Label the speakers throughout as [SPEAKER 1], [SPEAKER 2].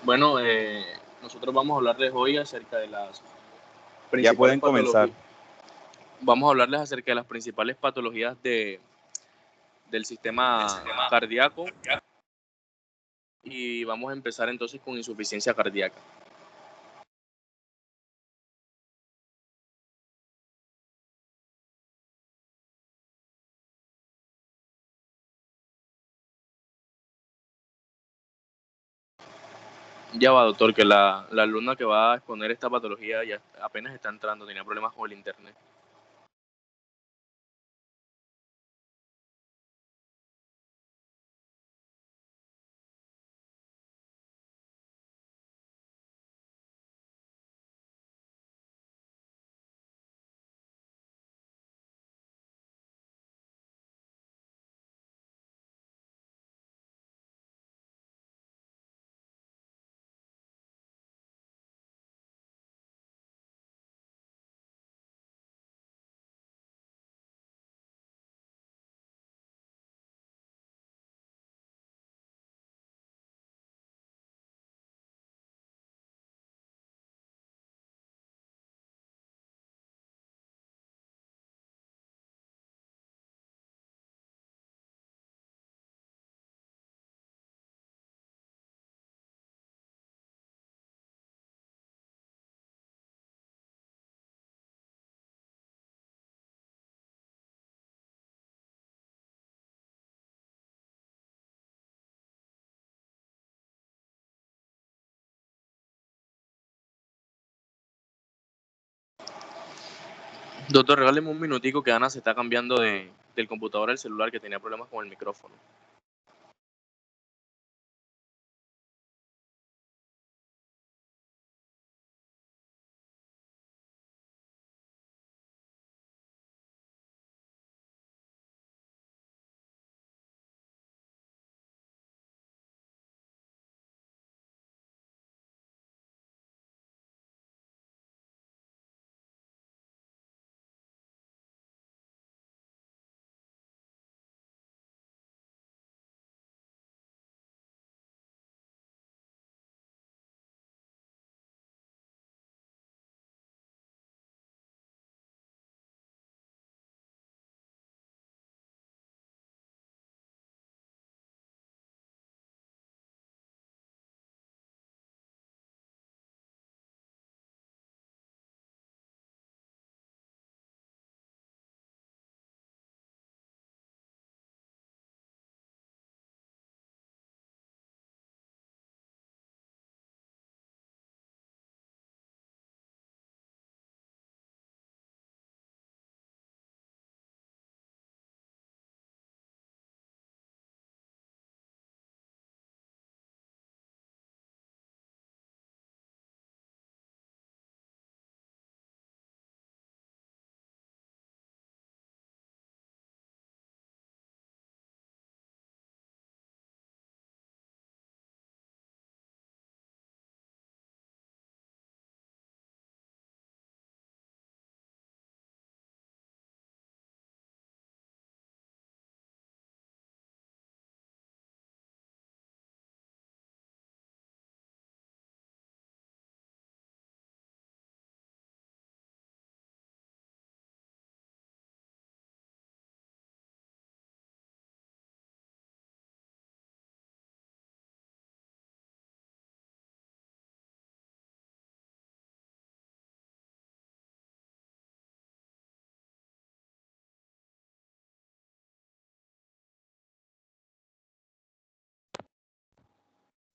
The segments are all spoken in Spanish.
[SPEAKER 1] Bueno, nosotros vamos a hablarles hoy acerca de las principales
[SPEAKER 2] Ya pueden comenzar.
[SPEAKER 1] Vamos a hablarles acerca de las principales patologías del sistema cardíaco y vamos a empezar entonces con insuficiencia cardíaca. Ya va, doctor, que la alumna que va a exponer esta patología ya apenas está entrando, tenía problemas con el internet. Doctor, regáleme un minutico que Ana se está cambiando del computador al celular, que tenía problemas con el micrófono.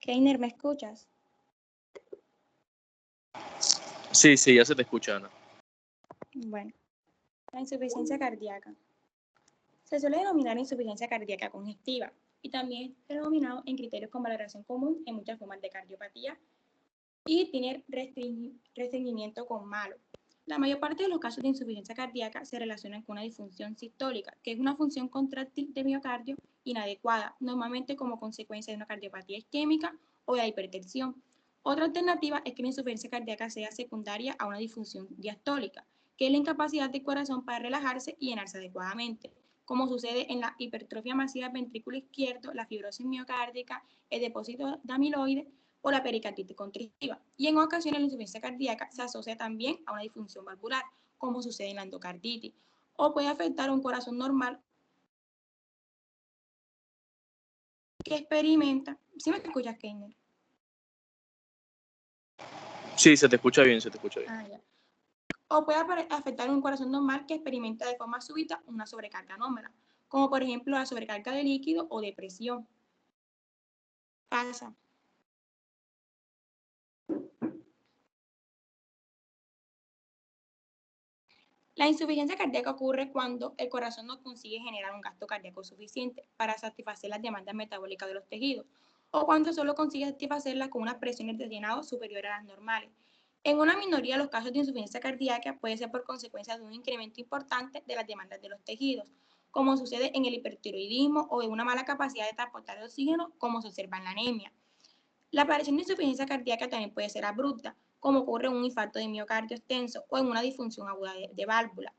[SPEAKER 3] Keiner, ¿me escuchas?
[SPEAKER 1] Sí, ya se te escucha, Ana.
[SPEAKER 3] Bueno, la insuficiencia cardíaca. Se suele denominar insuficiencia cardíaca congestiva y también es denominado en criterios con valoración común en muchas formas de cardiopatía y tiene restringimiento con malo. La mayor parte de los casos de insuficiencia cardíaca se relacionan con una disfunción sistólica, que es una función contráctil de miocardio inadecuada, normalmente como consecuencia de una cardiopatía isquémica o de la hipertensión. Otra alternativa es que la insuficiencia cardíaca sea secundaria a una disfunción diastólica, que es la incapacidad del corazón para relajarse y llenarse adecuadamente, como sucede en la hipertrofia masiva del ventrículo izquierdo, la fibrosis miocárdica, el depósito de amiloide o la pericarditis constrictiva. Y en ocasiones la insuficiencia cardíaca se asocia también a una disfunción valvular, como sucede en la endocarditis, o puede afectar a un corazón normal que experimenta. ¿Sí me escuchas, Keiner?
[SPEAKER 1] Sí, se te escucha bien, se te escucha bien.
[SPEAKER 3] Ya. O puede afectar a un corazón normal que experimenta de forma súbita una sobrecarga anómala, como por ejemplo la sobrecarga de líquido o de presión. Pasa. La insuficiencia cardíaca ocurre cuando el corazón no consigue generar un gasto cardíaco suficiente para satisfacer las demandas metabólicas de los tejidos, o cuando solo consigue satisfacerlas con unas presiones de llenado superiores a las normales. En una minoría, los casos de insuficiencia cardíaca puede ser por consecuencia de un incremento importante de las demandas de los tejidos, como sucede en el hipertiroidismo o de una mala capacidad de transportar el oxígeno, como se observa en la anemia. La aparición de insuficiencia cardíaca también puede ser abrupta, como ocurre en un infarto de miocardio extenso o en una disfunción aguda de válvula.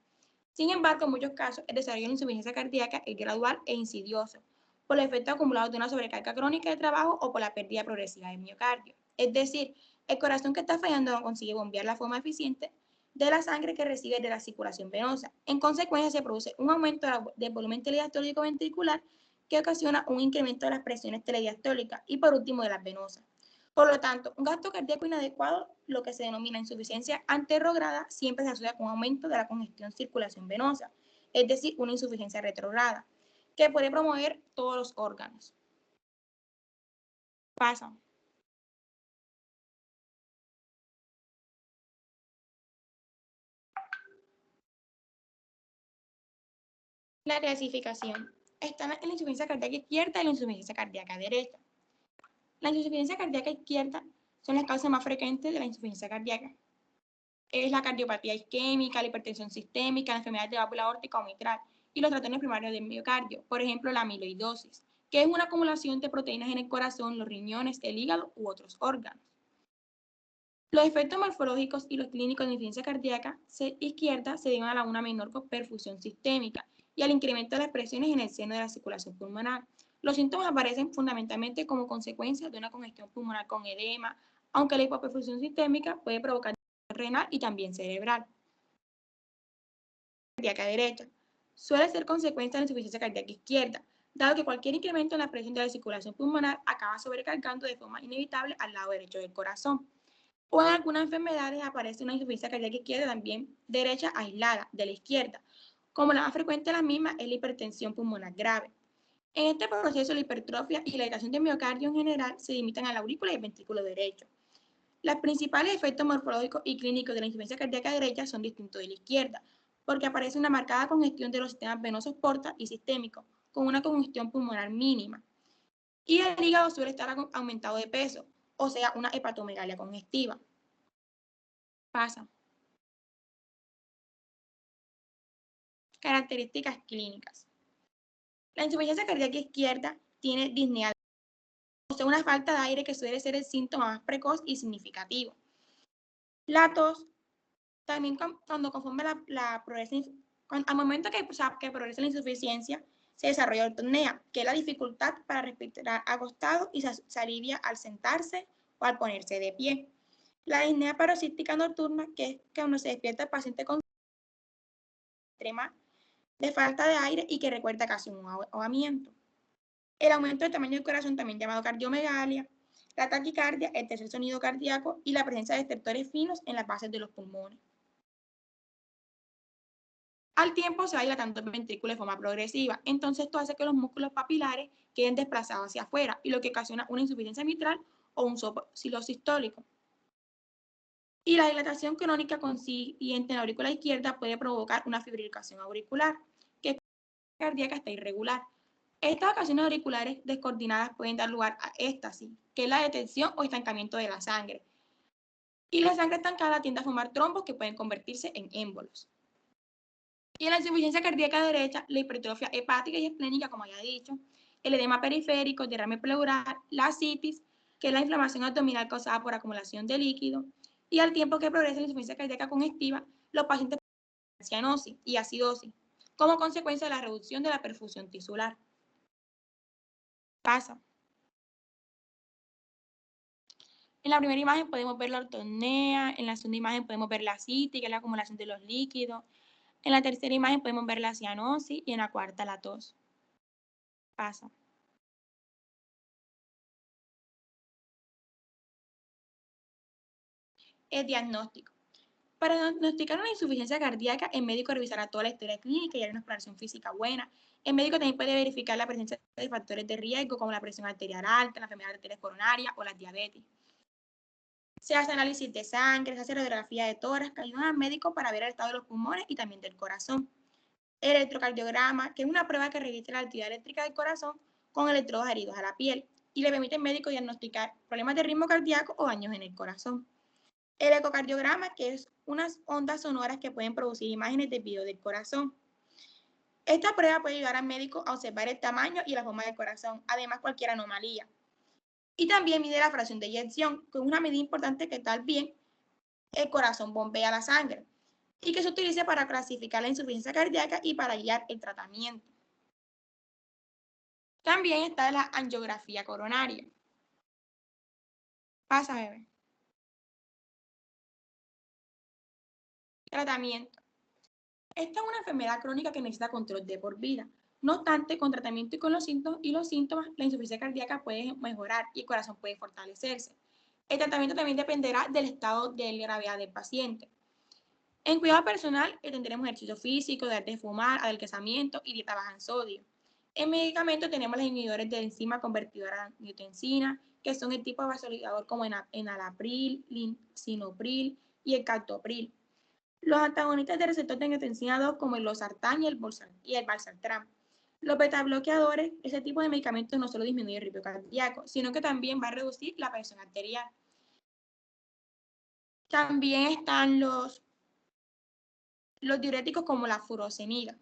[SPEAKER 3] Sin embargo, en muchos casos, el desarrollo de la insuficiencia cardíaca es gradual e insidioso, por los efectos acumulados de una sobrecarga crónica de trabajo o por la pérdida progresiva de miocardio. Es decir, el corazón que está fallando no consigue bombear la forma eficiente de la sangre que recibe de la circulación venosa. En consecuencia, se produce un aumento del volumen telediastólico ventricular que ocasiona un incremento de las presiones telediastólicas y por último de las venosas. Por lo tanto, un gasto cardíaco inadecuado, lo que se denomina insuficiencia anterrograda, siempre se asocia con un aumento de la congestión circulación venosa, es decir, una insuficiencia retrograda, que puede promover todos los órganos. Pasa. La clasificación. Está en la insuficiencia cardíaca izquierda y la insuficiencia cardíaca derecha. La insuficiencia cardíaca izquierda son las causas más frecuentes de la insuficiencia cardíaca. Es la cardiopatía isquémica, la hipertensión sistémica, la enfermedad de válvula aórtica o mitral y los trastornos primarios del miocardio, por ejemplo, la amiloidosis, que es una acumulación de proteínas en el corazón, los riñones, el hígado u otros órganos. Los efectos morfológicos y los clínicos de insuficiencia cardíaca izquierda se deben a una menor perfusión sistémica y al incremento de las presiones en el seno de la circulación pulmonar. Los síntomas aparecen fundamentalmente como consecuencia de una congestión pulmonar con edema, aunque la hipoperfusión sistémica puede provocar renal y también cerebral. Cardíaca derecha suele ser consecuencia de la insuficiencia cardíaca izquierda, dado que cualquier incremento en la presión de la circulación pulmonar acaba sobrecargando de forma inevitable al lado derecho del corazón. O en algunas enfermedades aparece una insuficiencia cardíaca izquierda también derecha aislada de la izquierda, como la más frecuente de la misma es la hipertensión pulmonar grave. En este proceso, la hipertrofia y la dilatación del miocardio en general se limitan a la aurícula y el ventrículo derecho. Los principales efectos morfológicos y clínicos de la insuficiencia cardíaca derecha son distintos de la izquierda, porque aparece una marcada congestión de los sistemas venosos porta y sistémicos, con una congestión pulmonar mínima. Y el hígado suele estar aumentado de peso, o sea, una hepatomegalia congestiva. Pasa. Características clínicas. La insuficiencia cardíaca izquierda tiene disnea, o sea, una falta de aire que suele ser el síntoma más precoz y significativo. La tos, también cuando conforme la progresión, al momento que progresa la insuficiencia, se desarrolla ortopnea, que es la dificultad para respirar acostado y se alivia al sentarse o al ponerse de pie. La disnea paroxística nocturna, que es cuando se despierta el paciente con extrema de falta de aire y que recuerda casi un ahogamiento. El aumento del tamaño del corazón, también llamado cardiomegalia, la taquicardia, el tercer sonido cardíaco y la presencia de estertores finos en las bases de los pulmones. Al tiempo se va dilatando el ventrículo de forma progresiva, entonces esto hace que los músculos papilares queden desplazados hacia afuera y lo que ocasiona una insuficiencia mitral o un soplo sistólico. Y la dilatación crónica consiguiente en la aurícula izquierda puede provocar una fibrilación auricular, que es cardíaca está irregular. Estas ocasiones auriculares descoordinadas pueden dar lugar a éxtasis, que es la detención o estancamiento de la sangre. Y la sangre estancada tiende a formar trombos que pueden convertirse en émbolos. Y en la insuficiencia cardíaca derecha, la hipertrofia hepática y esplénica, como ya he dicho, el edema periférico, el derrame pleural, la citis, que es la inflamación abdominal causada por acumulación de líquido, y al tiempo que progresa la insuficiencia cardíaca congestiva, los pacientes presentan cianosis y acidosis, como consecuencia de la reducción de la perfusión tisular. Pasa. En la primera imagen podemos ver la ortoapnea, en la segunda imagen podemos ver la ascitis, que es la acumulación de los líquidos, en la tercera imagen podemos ver la cianosis y en la cuarta la tos. Pasa. El diagnóstico. Para diagnosticar una insuficiencia cardíaca, el médico revisará toda la historia clínica y hará una exploración física buena. El médico también puede verificar la presencia de factores de riesgo como la presión arterial alta, la enfermedad arterial coronaria o la diabetes. Se hace análisis de sangre, se hace radiografía de tórax, que ayudan al médico para ver el estado de los pulmones y también del corazón. El electrocardiograma, que es una prueba que registra la actividad eléctrica del corazón con electrodos adheridos a la piel y le permite al médico diagnosticar problemas de ritmo cardíaco o daños en el corazón. El ecocardiograma, que es unas ondas sonoras que pueden producir imágenes de video del corazón. Esta prueba puede ayudar al médico a observar el tamaño y la forma del corazón, además cualquier anomalía. Y también mide la fracción de eyección, que es una medida importante que tal bien el corazón bombea la sangre y que se utiliza para clasificar la insuficiencia cardíaca y para guiar el tratamiento. También está la angiografía coronaria. Pasa, bebé. Tratamiento. Esta es una enfermedad crónica que necesita control de por vida. No obstante, con tratamiento y con los síntomas, la insuficiencia cardíaca puede mejorar y el corazón puede fortalecerse. El tratamiento también dependerá del estado de gravedad del paciente. En cuidado personal, tendremos ejercicio físico, dejar de fumar, adelgazamiento y dieta baja en sodio. En medicamentos tenemos los inhibidores de enzima convertidora de angiotensina, que son el tipo de vasodilatador como enalapril, lisinopril y el captopril. Los antagonistas de receptor de angiotensina 2 como el losartán y el valsartán. Los betabloqueadores, ese tipo de medicamentos no solo disminuye el ritmo cardíaco, sino que también va a reducir la presión arterial. También están los diuréticos como la furosemida.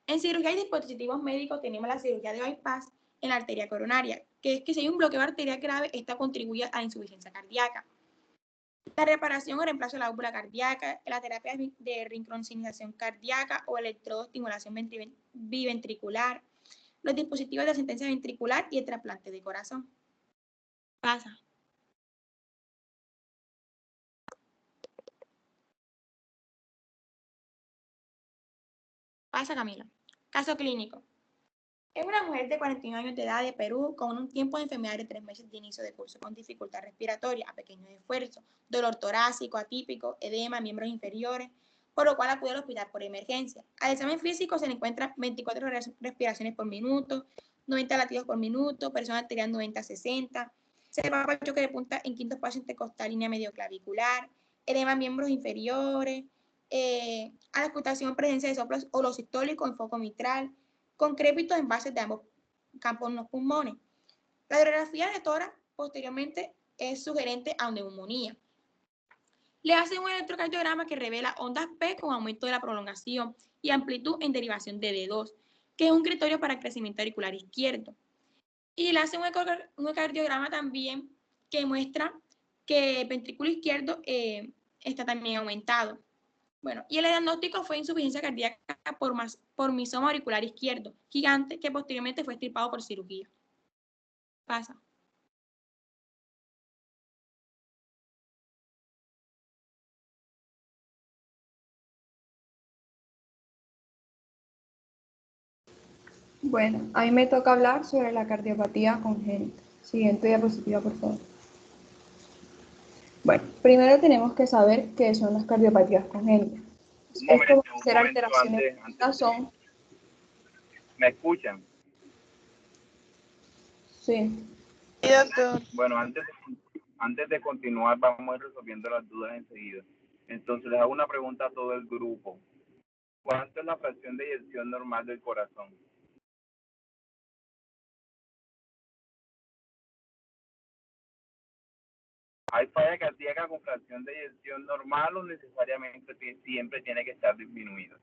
[SPEAKER 3] En cirugía y dispositivos médicos tenemos la cirugía de bypass en la arteria coronaria, que es que si hay un bloqueo arterial grave, esta contribuye a la insuficiencia cardíaca. La reparación o reemplazo de la válvula cardíaca, la terapia de sincronización cardíaca o electroestimulación biventricular, los dispositivos de asistencia ventricular y el trasplante de corazón. Pasa. Pasa, Camila. Caso clínico. Es una mujer de 41 años de edad de Perú con un tiempo de enfermedad de 3 meses de inicio de curso con dificultad respiratoria a pequeño esfuerzo, dolor torácico, atípico, edema, miembros inferiores, por lo cual acude al hospital por emergencia. Al examen físico se le encuentran 24 respiraciones por minuto, 90 latidos por minuto, presión arterial 90-60, se le palpa el choque de punta en quinto espacio intercostal, línea medioclavicular, edema miembros inferiores, a la auscultación presencia de soplos holosistólicos en foco mitral, con crépitos en bases de ambos campos en los pulmones. La radiografía de tórax posteriormente es sugerente a neumonía. Le hacen un electrocardiograma que revela ondas P con aumento de la prolongación y amplitud en derivación de D2, que es un criterio para el crecimiento auricular izquierdo. Y le hacen un ecocardiograma también que muestra que el ventrículo izquierdo está también aumentado. Bueno, y el diagnóstico fue insuficiencia cardíaca por misoma auricular izquierdo, gigante, que posteriormente fue extirpado por cirugía. Pasa.
[SPEAKER 2] Bueno, a mí me toca hablar sobre la cardiopatía congénita. Siguiente diapositiva, por favor. Bueno, primero tenemos que saber qué son las cardiopatías congénitas. Esto va a ser alteraciones físicas son...
[SPEAKER 4] ¿Me escuchan?
[SPEAKER 2] Sí.
[SPEAKER 5] Sí, doctor.
[SPEAKER 4] Bueno, antes de continuar, vamos a ir resolviendo las dudas enseguida. Entonces, les hago una pregunta a todo el grupo. ¿Cuánto es la fracción de eyección normal del corazón? ¿Hay falla cardíaca con fracción de eyección normal o necesariamente siempre tiene que estar disminuida?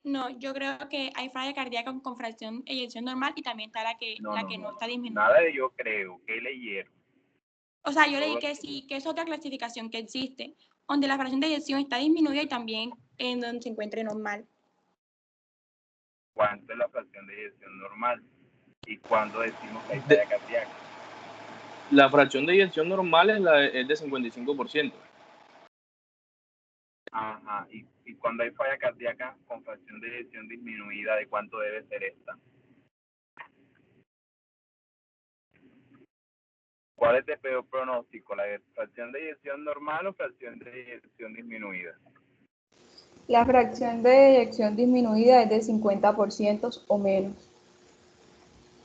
[SPEAKER 3] No, yo creo que hay falla cardíaca con fracción de eyección normal y también está la que no está disminuida.
[SPEAKER 4] Nada de yo creo, ¿qué leyeron?
[SPEAKER 3] O sea, yo leí que sí, que es otra clasificación que existe, donde la fracción de eyección está disminuida y también en donde se encuentre normal.
[SPEAKER 4] ¿Cuánto es la fracción de eyección normal? ¿Y cuándo decimos que hay falla cardíaca?
[SPEAKER 1] La fracción de eyección normal es de 55%.
[SPEAKER 4] Ajá. ¿Y cuando hay falla cardíaca con fracción de eyección disminuida, de cuánto debe ser esta? ¿Cuál es de peor pronóstico? ¿La fracción de eyección normal o fracción de eyección disminuida?
[SPEAKER 2] La fracción de eyección disminuida es de 50% o menos,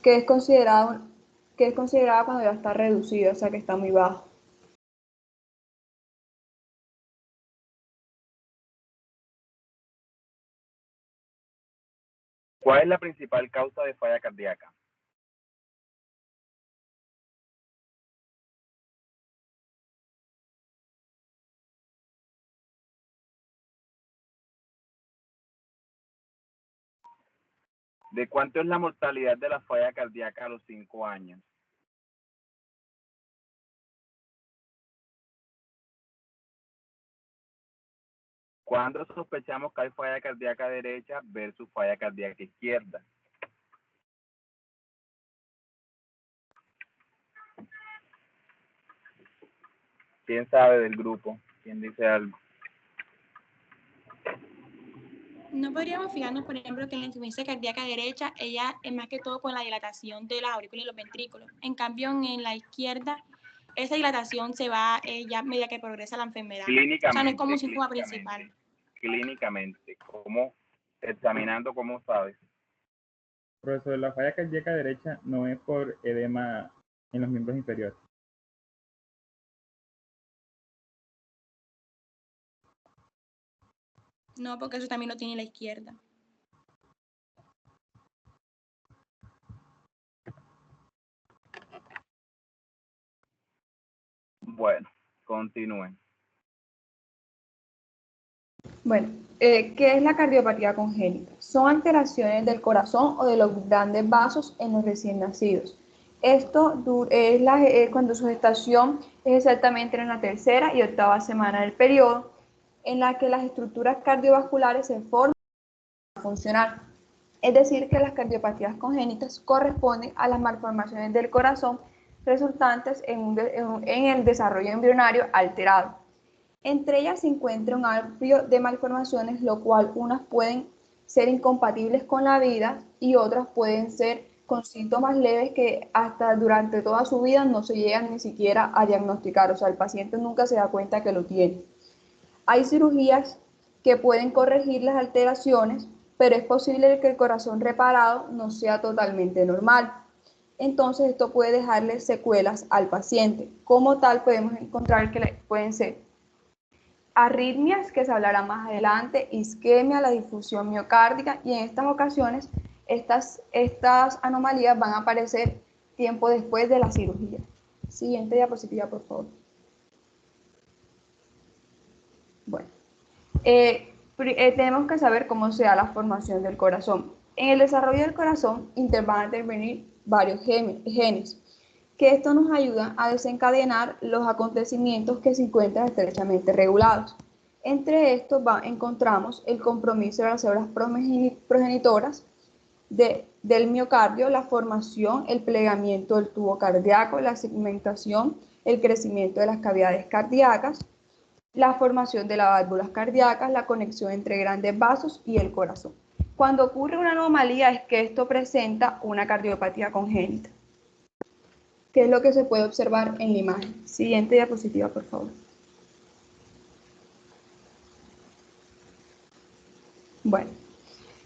[SPEAKER 2] que es considerada cuando ya está reducida, o sea que está muy bajo.
[SPEAKER 4] ¿Cuál es la principal causa de falla cardíaca? ¿De cuánto es la mortalidad de la falla cardíaca a los 5 años? ¿Cuándo sospechamos que hay falla cardíaca derecha versus falla cardíaca izquierda? ¿Quién sabe del grupo? ¿Quién dice algo?
[SPEAKER 3] No podríamos fijarnos, por ejemplo, que en la insuficiencia cardíaca derecha, ella es más que todo con la dilatación de las aurículas y los ventrículos. En cambio, en la izquierda, esa dilatación se va ya a medida que progresa la enfermedad.
[SPEAKER 4] Clínicamente.
[SPEAKER 3] O sea, no es como un síntoma principal.
[SPEAKER 4] Clínicamente, ¿cómo? Examinando, ¿cómo sabes?
[SPEAKER 5] Profesor, la falla cardíaca derecha no es por edema en los miembros inferiores.
[SPEAKER 3] No, porque eso también lo tiene la izquierda.
[SPEAKER 4] Bueno, continúen.
[SPEAKER 2] Bueno, ¿qué es la cardiopatía congénita? Son alteraciones del corazón o de los grandes vasos en los recién nacidos. Esto es cuando su gestación es exactamente en la tercera y octava semana del periodo, en la que las estructuras cardiovasculares se forman para funcionar. Es decir, que las cardiopatías congénitas corresponden a las malformaciones del corazón resultantes en el desarrollo embrionario alterado. Entre ellas se encuentra un amplio de malformaciones, lo cual unas pueden ser incompatibles con la vida y otras pueden ser con síntomas leves que hasta durante toda su vida no se llegan ni siquiera a diagnosticar, o sea, el paciente nunca se da cuenta que lo tiene. Hay cirugías que pueden corregir las alteraciones, pero es posible que el corazón reparado no sea totalmente normal. Entonces esto puede dejarle secuelas al paciente. Como tal, podemos encontrar que pueden ser arritmias, que se hablará más adelante, isquemia, la difusión miocárdica, y en estas ocasiones estas anomalías van a aparecer tiempo después de la cirugía. Siguiente diapositiva, por favor. Bueno, tenemos que saber cómo se da la formación del corazón. En el desarrollo del corazón van a intervenir varios genes, que esto nos ayuda a desencadenar los acontecimientos que se encuentran estrechamente regulados. Entre estos encontramos el compromiso de las células progenitoras del miocardio, la formación, el plegamiento del tubo cardíaco, la segmentación, el crecimiento de las cavidades cardíacas, la formación de las válvulas cardíacas, la conexión entre grandes vasos y el corazón. Cuando ocurre una anomalía es que esto presenta una cardiopatía congénita, que es lo que se puede observar en la imagen. Siguiente diapositiva, por favor. Bueno,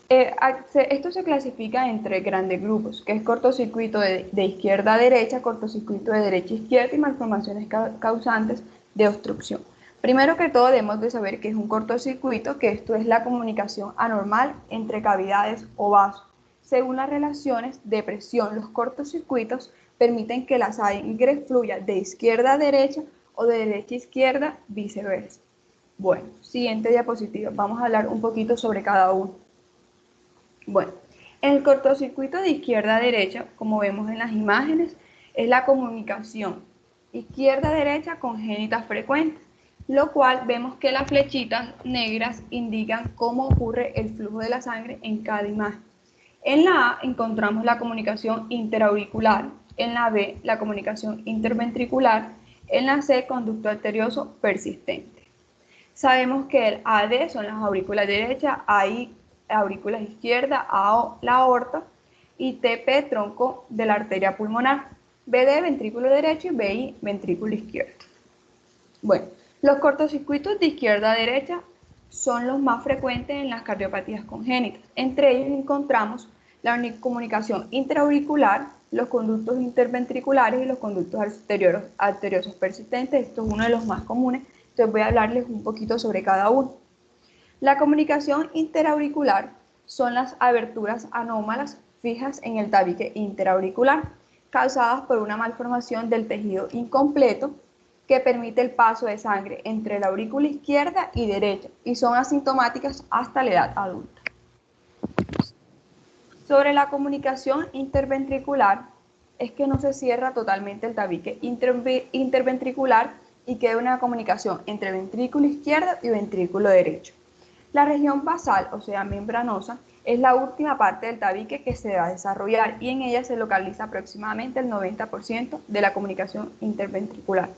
[SPEAKER 2] esto se clasifica en 3 grandes grupos, que es cortocircuito de izquierda a derecha, cortocircuito de derecha a izquierda y malformaciones causantes de obstrucción. Primero que todo debemos de saber que es un cortocircuito, que esto es la comunicación anormal entre cavidades o vasos. Según las relaciones de presión, los cortocircuitos permiten que la sangre fluya de izquierda a derecha o de derecha a izquierda, viceversa. Bueno, siguiente diapositiva. Vamos a hablar un poquito sobre cada uno. Bueno, el cortocircuito de izquierda a derecha, como vemos en las imágenes, es la comunicación izquierda a derecha congénita frecuente, lo cual vemos que las flechitas negras indican cómo ocurre el flujo de la sangre en cada imagen. En la A encontramos la comunicación interauricular, en la B la comunicación interventricular, en la C conducto arterioso persistente. Sabemos que el AD son las aurículas derecha, AI aurículas izquierda, AO la aorta y TP tronco de la arteria pulmonar, BD ventrículo derecho y BI ventrículo izquierdo. Bueno, los cortocircuitos de izquierda a derecha son los más frecuentes en las cardiopatías congénitas. Entre ellos encontramos la comunicación intraauricular, los conductos interventriculares y los conductos arteriosos persistentes. Esto es uno de los más comunes, entonces voy a hablarles un poquito sobre cada uno. La comunicación interauricular son las aberturas anómalas fijas en el tabique interauricular, causadas por una malformación del tejido incompleto que permite el paso de sangre entre la aurícula izquierda y derecha y son asintomáticas hasta la edad adulta. Sobre la comunicación interventricular es que no se cierra totalmente el tabique interventricular y queda una comunicación entre ventrículo izquierdo y ventrículo derecho. La región basal, o sea, membranosa, es la última parte del tabique que se va a desarrollar y en ella se localiza aproximadamente el 90% de la comunicación interventricular.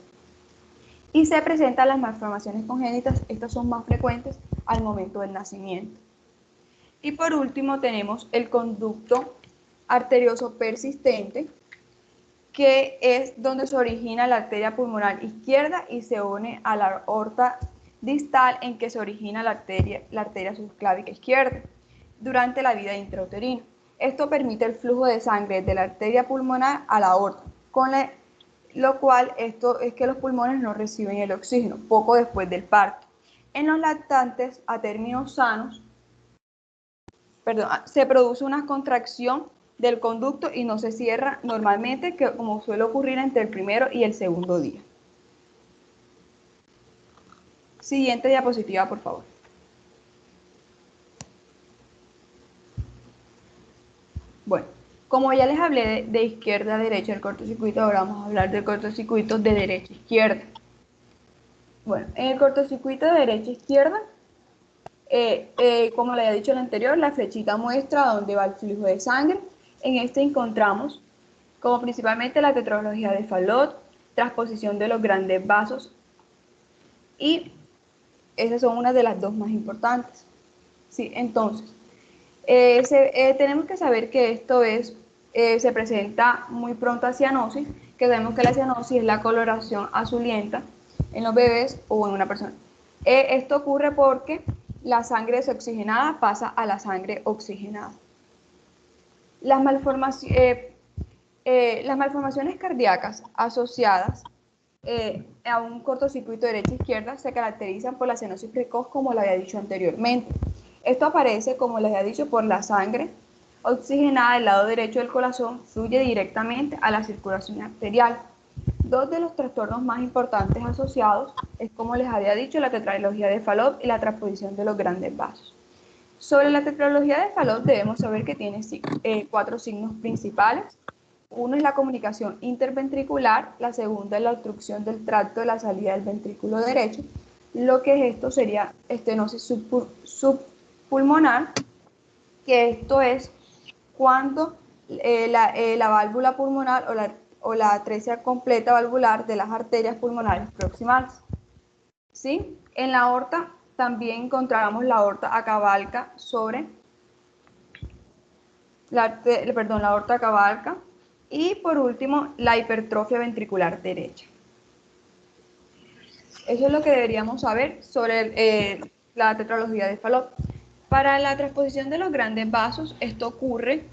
[SPEAKER 2] Y se presentan las malformaciones congénitas, estas son más frecuentes al momento del nacimiento. Y por último tenemos el conducto arterioso persistente, que es donde se origina la arteria pulmonar izquierda y se une a la aorta distal en que se origina la arteria subclávica izquierda durante la vida intrauterina. Esto permite el flujo de sangre de la arteria pulmonar a la aorta, con lo cual esto es que los pulmones no reciben el oxígeno poco después del parto. En los lactantes a términos sanos, se produce una contracción del conducto y no se cierra normalmente, como suele ocurrir entre el primero y el segundo día. Siguiente diapositiva, por favor. Bueno, como ya les hablé de izquierda a derecha el cortocircuito, ahora vamos a hablar del cortocircuito de derecha a izquierda. Bueno, en el cortocircuito de derecha a izquierda, como le había dicho en el anterior, la flechita muestra dónde va el flujo de sangre. En este encontramos como principalmente la tetralogía de Fallot, transposición de los grandes vasos, y esas son una de las dos más importantes. Sí, entonces, tenemos que saber que esto se presenta muy pronto a cianosis, que sabemos que la cianosis es la coloración azulenta en los bebés o en una persona. Esto ocurre porque la sangre desoxigenada pasa a la sangre oxigenada. Las malformaciones cardíacas asociadas a un cortocircuito derecha-izquierda se caracterizan por la cianosis precoz, como lo había dicho anteriormente. Esto aparece, como les había dicho, por la sangre oxigenada del lado derecho del corazón fluye directamente a la circulación arterial. Dos de los trastornos más importantes asociados es, como les había dicho, la tetralogía de Fallot y la transposición de los grandes vasos. Sobre la tetralogía de Fallot debemos saber que tiene 4 signos principales. Uno es la comunicación interventricular, la segunda es la obstrucción del tracto de la salida del ventrículo derecho. Lo que es esto sería estenosis subpulmonar, que esto es cuando la válvula pulmonar o la atresia completa valvular de las arterias pulmonares proximales. ¿Sí? En la aorta también encontramos la aorta acavalca la aorta acavalca. Y por último, la hipertrofia ventricular derecha. Eso es lo que deberíamos saber sobre la tetralogía de Fallot. Para la transposición de los grandes vasos, esto ocurre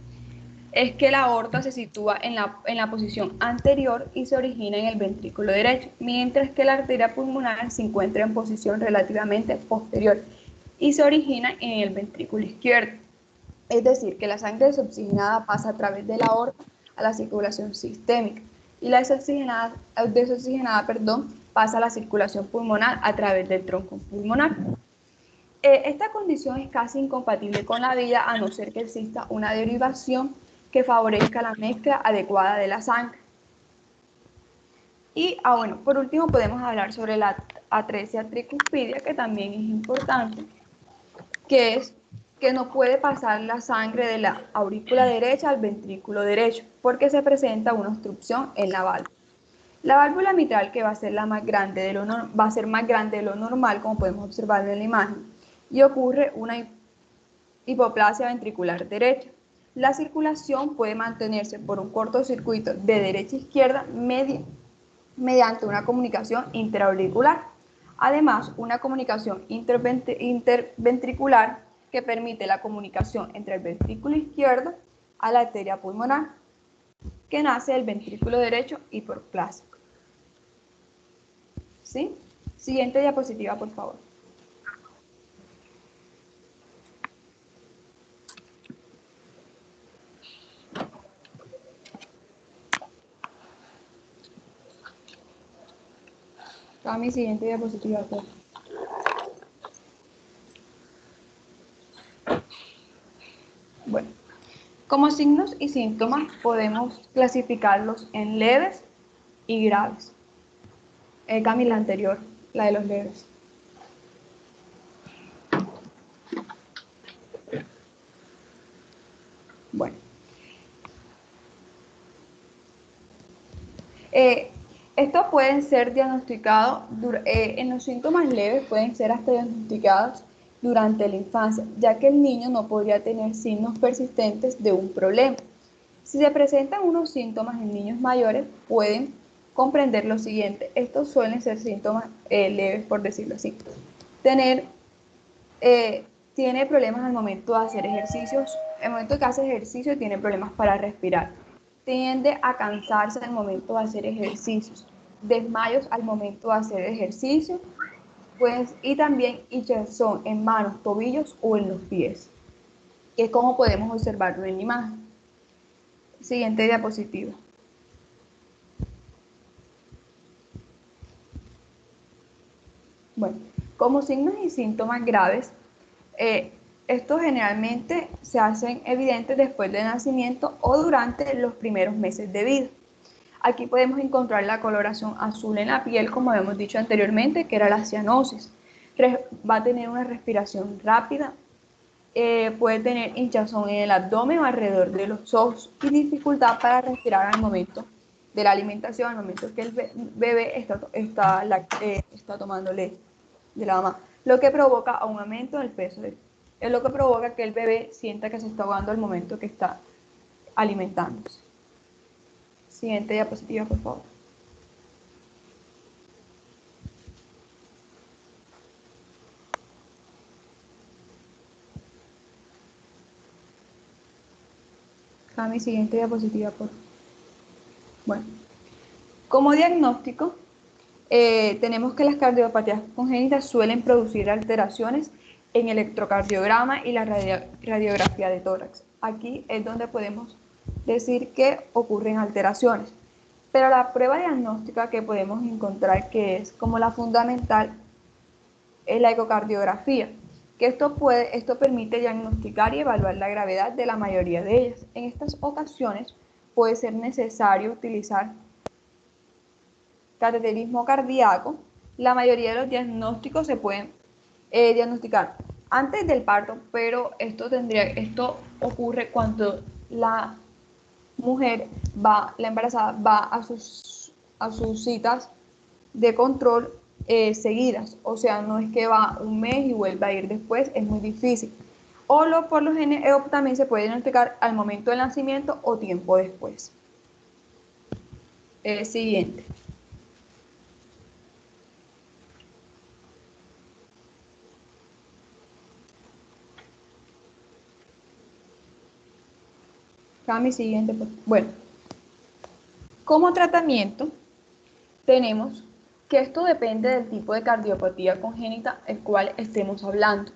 [SPEAKER 2] es que la aorta se sitúa en la posición anterior y se origina en el ventrículo derecho, mientras que la arteria pulmonar se encuentra en posición relativamente posterior y se origina en el ventrículo izquierdo. Es decir, que la sangre desoxigenada pasa a través de la aorta a la circulación sistémica y la desoxigenada pasa a la circulación pulmonar a través del tronco pulmonar. Esta condición es casi incompatible con la vida a no ser que exista una derivación que favorezca la mezcla adecuada de la sangre. Y bueno, por último podemos hablar sobre la atresia tricuspidia, que también es importante, que que no puede pasar la sangre de la aurícula derecha al ventrículo derecho, porque se presenta una obstrucción en la válvula. La válvula mitral, que va a ser la más grande de lo va a ser más grande de lo normal, como podemos observar en la imagen, y ocurre una hipoplasia ventricular derecha. La circulación puede mantenerse por un cortocircuito de derecha a izquierda mediante una comunicación interauricular. Además, una comunicación interventricular que permite la comunicación entre el ventrículo izquierdo a la arteria pulmonar, que nace del ventrículo derecho hiperplásico. ¿Sí? Siguiente diapositiva, por favor. A mi siguiente diapositiva, por favor. Bueno, como signos y síntomas podemos clasificarlos en leves y graves. Cami, la anterior, la de los leves. Bueno. Estos pueden ser diagnosticados, en los síntomas leves pueden ser hasta diagnosticados durante la infancia, ya que el niño no podría tener signos persistentes de un problema. Si se presentan unos síntomas en niños mayores, pueden comprender lo siguiente. Estos suelen ser síntomas leves, por decirlo así. Tiene problemas al momento de hacer ejercicios. En el momento que hace ejercicio tiene problemas para respirar. Tiende a cansarse al momento de hacer ejercicios. Desmayos al momento de hacer ejercicio. Pues, y también hinchazón en manos, tobillos o en los pies, que es como podemos observarlo en la imagen. Siguiente diapositiva. Bueno, como signos y síntomas graves, estos generalmente se hacen evidentes después del nacimiento o durante los primeros meses de vida. Aquí podemos encontrar la coloración azul en la piel, como hemos dicho anteriormente, que era la cianosis. Va a tener una respiración rápida, puede tener hinchazón en el abdomen o alrededor de los ojos y dificultad para respirar al momento de la alimentación, al momento que el bebé está tomando leche de la mamá, lo que provoca un aumento del peso. Es lo que provoca que el bebé sienta que se está ahogando al momento que está alimentándose. Siguiente diapositiva, por favor. A mi siguiente diapositiva, por favor. Bueno, como diagnóstico, tenemos que las cardiopatías congénitas suelen producir alteraciones en el electrocardiograma y la radiografía de tórax. Aquí es donde podemos decir que ocurren alteraciones. Pero la prueba diagnóstica que podemos encontrar, que es como la fundamental, es la ecocardiografía, que esto permite diagnosticar y evaluar la gravedad de la mayoría de ellas. En estas ocasiones puede ser necesario utilizar cateterismo cardíaco. La mayoría de los diagnósticos se pueden diagnosticar antes del parto, pero esto ocurre cuando la mujer la embarazada va a sus citas de control seguidas, o sea, no es que va un mes y vuelva a ir después, es muy difícil. Por lo general también se puede diagnosticar al momento del nacimiento o tiempo después. Siguiente. Mi siguiente. Bueno, como tratamiento tenemos que esto depende del tipo de cardiopatía congénita el cual estemos hablando.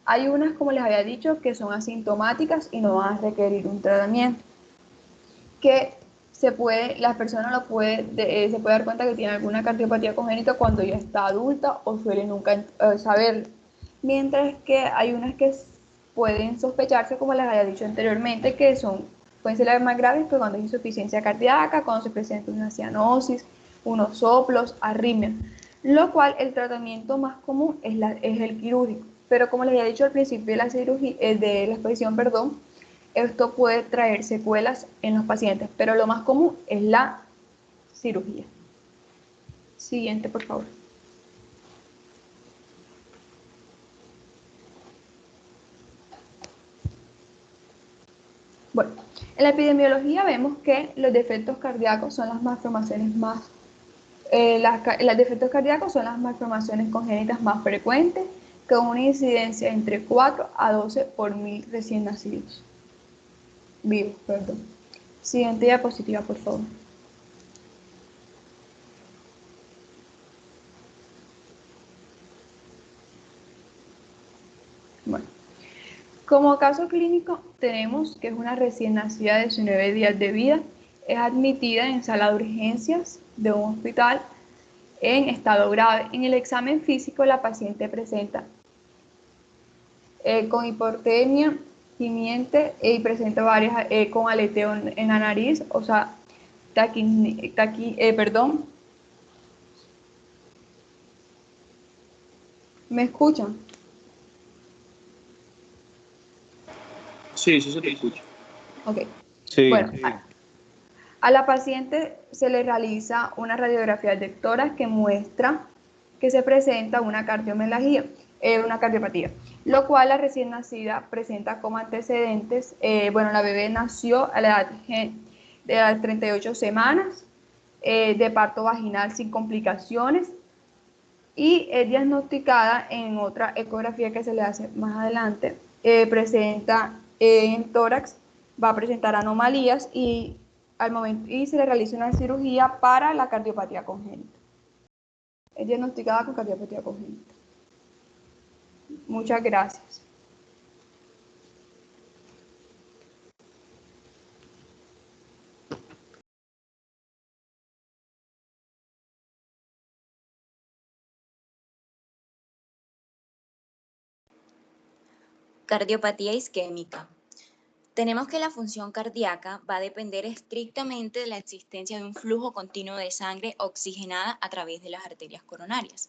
[SPEAKER 2] Hay unas, como les había dicho, que son asintomáticas y no van a requerir un tratamiento, que la persona se puede dar cuenta que tiene alguna cardiopatía congénita cuando ya está adulta o suele nunca saberlo. Mientras que hay unas que pueden sospecharse, como les había dicho anteriormente, que pueden ser las más graves, pues cuando hay insuficiencia cardíaca, cuando se presenta una cianosis, unos soplos, arritmia, lo cual el tratamiento más común es el quirúrgico. pero como les había dicho al principio de la cirugía, de la exposición, perdón, esto puede traer secuelas en los pacientes, pero lo más común es la cirugía. Siguiente, por favor. Bueno, en la epidemiología vemos que los defectos cardíacos son las malformaciones más, los defectos cardíacos son las malformaciones congénitas más frecuentes, con una incidencia entre 4 a 12 por 1000 recién nacidos. Vivos, perdón. Siguiente diapositiva, por favor. Bueno, como caso clínico tenemos que es una recién nacida de 19 días de vida, es admitida en sala de urgencias de un hospital en estado grave. En el examen físico la paciente presenta con hipotermia, gimiente y presenta varias con aleteo en la nariz, o sea, perdón. ¿Me escuchan?
[SPEAKER 1] Sí, sí se te escucha.
[SPEAKER 2] Ok.
[SPEAKER 1] Sí.
[SPEAKER 2] Bueno, a la paciente se le realiza una radiografía de tórax que muestra que se presenta una cardiopatía, lo cual la recién nacida presenta como antecedentes, la bebé nació a la edad de las 38 semanas, de parto vaginal sin complicaciones, y es diagnosticada en otra ecografía que se le hace más adelante, presenta en tórax, va a presentar anomalías y se le realiza una cirugía para la cardiopatía congénita. Es diagnosticada con cardiopatía congénita. Muchas gracias.
[SPEAKER 6] Cardiopatía isquémica. Tenemos que la función cardíaca va a depender estrictamente de la existencia de un flujo continuo de sangre oxigenada a través de las arterias coronarias.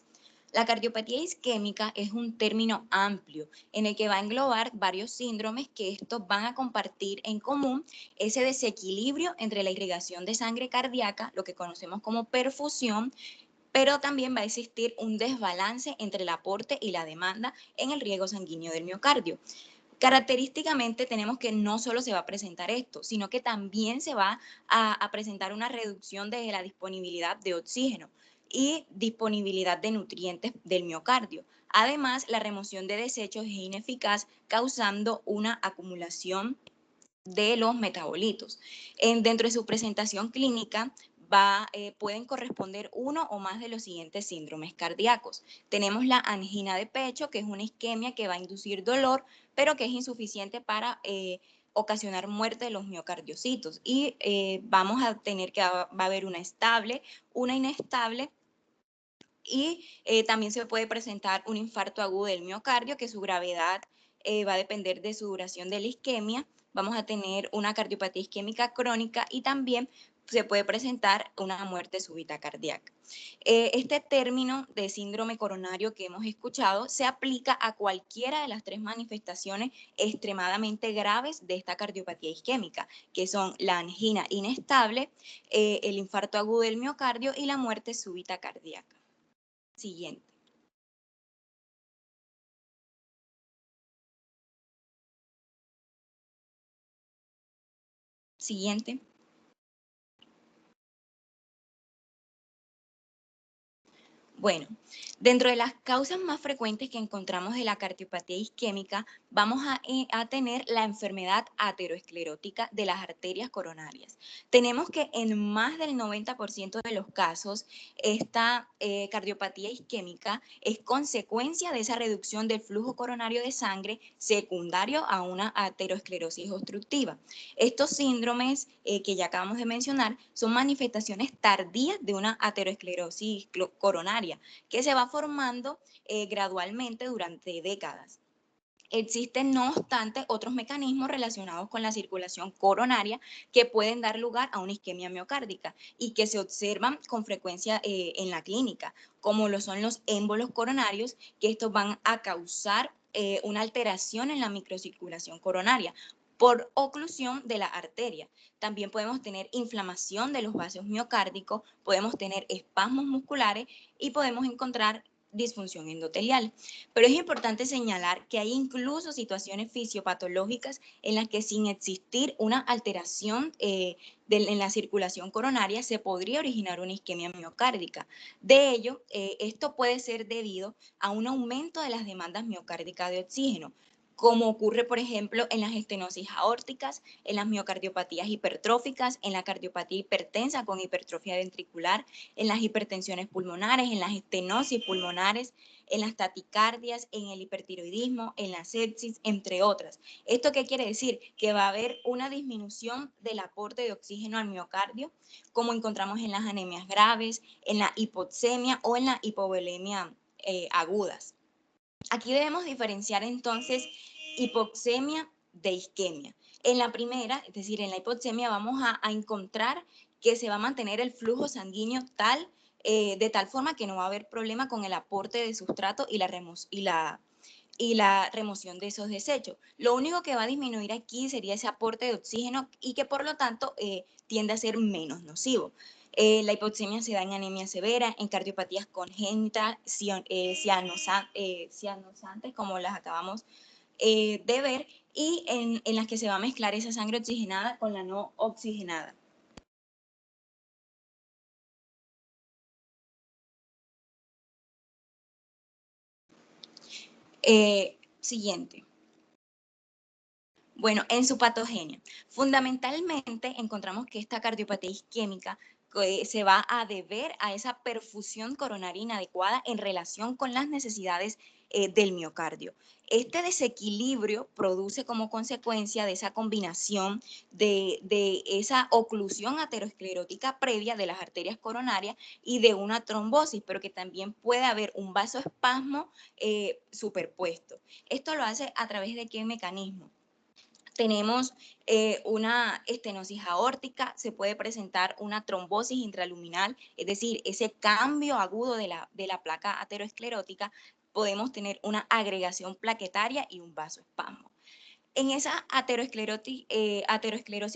[SPEAKER 6] La cardiopatía isquémica es un término amplio en el que va a englobar varios síndromes que estos van a compartir en común ese desequilibrio entre la irrigación de sangre cardíaca, lo que conocemos como perfusión, pero también va a existir un desbalance entre el aporte y la demanda en el riego sanguíneo del miocardio. Característicamente tenemos que no solo se va a presentar esto, sino que también se va a presentar una reducción de la disponibilidad de oxígeno y disponibilidad de nutrientes del miocardio. Además, la remoción de desechos es ineficaz, causando una acumulación de los metabolitos. Dentro de su presentación clínica, pueden corresponder uno o más de los siguientes síndromes cardíacos. Tenemos la angina de pecho, que es una isquemia que va a inducir dolor, pero que es insuficiente para ocasionar muerte de los miocardiocitos. Y vamos a tener que va a haber una estable, una inestable, y también se puede presentar un infarto agudo del miocardio, que su gravedad va a depender de su duración de la isquemia. Vamos a tener una cardiopatía isquémica crónica y también se puede presentar una muerte súbita cardíaca. Este término de síndrome coronario que hemos escuchado se aplica a cualquiera de las tres manifestaciones extremadamente graves de esta cardiopatía isquémica, que son la angina inestable, el infarto agudo del miocardio y la muerte súbita cardíaca. Siguiente. Siguiente. Bueno, dentro de las causas más frecuentes que encontramos de la cardiopatía isquémica, vamos a tener la enfermedad aterosclerótica de las arterias coronarias. Tenemos que en más del 90% de los casos, esta cardiopatía isquémica es consecuencia de esa reducción del flujo coronario de sangre secundario a una aterosclerosis obstructiva. Estos síndromes que ya acabamos de mencionar son manifestaciones tardías de una aterosclerosis coronaria que se va formando gradualmente durante décadas. Existen, no obstante, otros mecanismos relacionados con la circulación coronaria que pueden dar lugar a una isquemia miocárdica y que se observan con frecuencia en la clínica, como lo son los émbolos coronarios, que estos van a causar una alteración en la microcirculación coronaria por oclusión de la arteria. También podemos tener inflamación de los vasos miocárdicos, podemos tener espasmos musculares y podemos encontrar disfunción endotelial. Pero es importante señalar que hay incluso situaciones fisiopatológicas en las que sin existir una alteración en la circulación coronaria se podría originar una isquemia miocárdica. De ello, esto puede ser debido a un aumento de las demandas miocárdicas de oxígeno, como ocurre, por ejemplo, en las estenosis aórticas, en las miocardiopatías hipertróficas, en la cardiopatía hipertensa con hipertrofia ventricular, en las hipertensiones pulmonares, en las estenosis pulmonares, en las taticardias, en el hipertiroidismo, en la sepsis, entre otras. ¿Esto qué quiere decir? Que va a haber una disminución del aporte de oxígeno al miocardio, como encontramos en las anemias graves, en la hipoxemia o en la hipovolemia agudas. Aquí debemos diferenciar entonces hipoxemia de isquemia. En la primera, es decir, en la hipoxemia, vamos a encontrar que se va a mantener el flujo sanguíneo de tal forma que no va a haber problema con el aporte de sustrato y la remoción de esos desechos. Lo único que va a disminuir aquí sería ese aporte de oxígeno y que por lo tanto tiende a ser menos nocivo. La hipoxemia se da en anemia severa, en cardiopatías congénitas, cianosantes, como las acabamos de ver, y en las que se va a mezclar esa sangre oxigenada con la no oxigenada. Siguiente. Bueno, en su patogenia, fundamentalmente encontramos que esta cardiopatía isquémica se va a deber a esa perfusión coronaria inadecuada en relación con las necesidades del miocardio. Este desequilibrio produce como consecuencia de esa combinación de esa oclusión aterosclerótica previa de las arterias coronarias y de una trombosis, pero que también puede haber un vasoespasmo superpuesto. Esto lo hace a través de qué mecanismo. Tenemos una estenosis aórtica, se puede presentar una trombosis intraluminal, es decir, ese cambio agudo de la placa aterosclerótica, podemos tener una agregación plaquetaria y un vasoespasmo. En esa aterosclerosis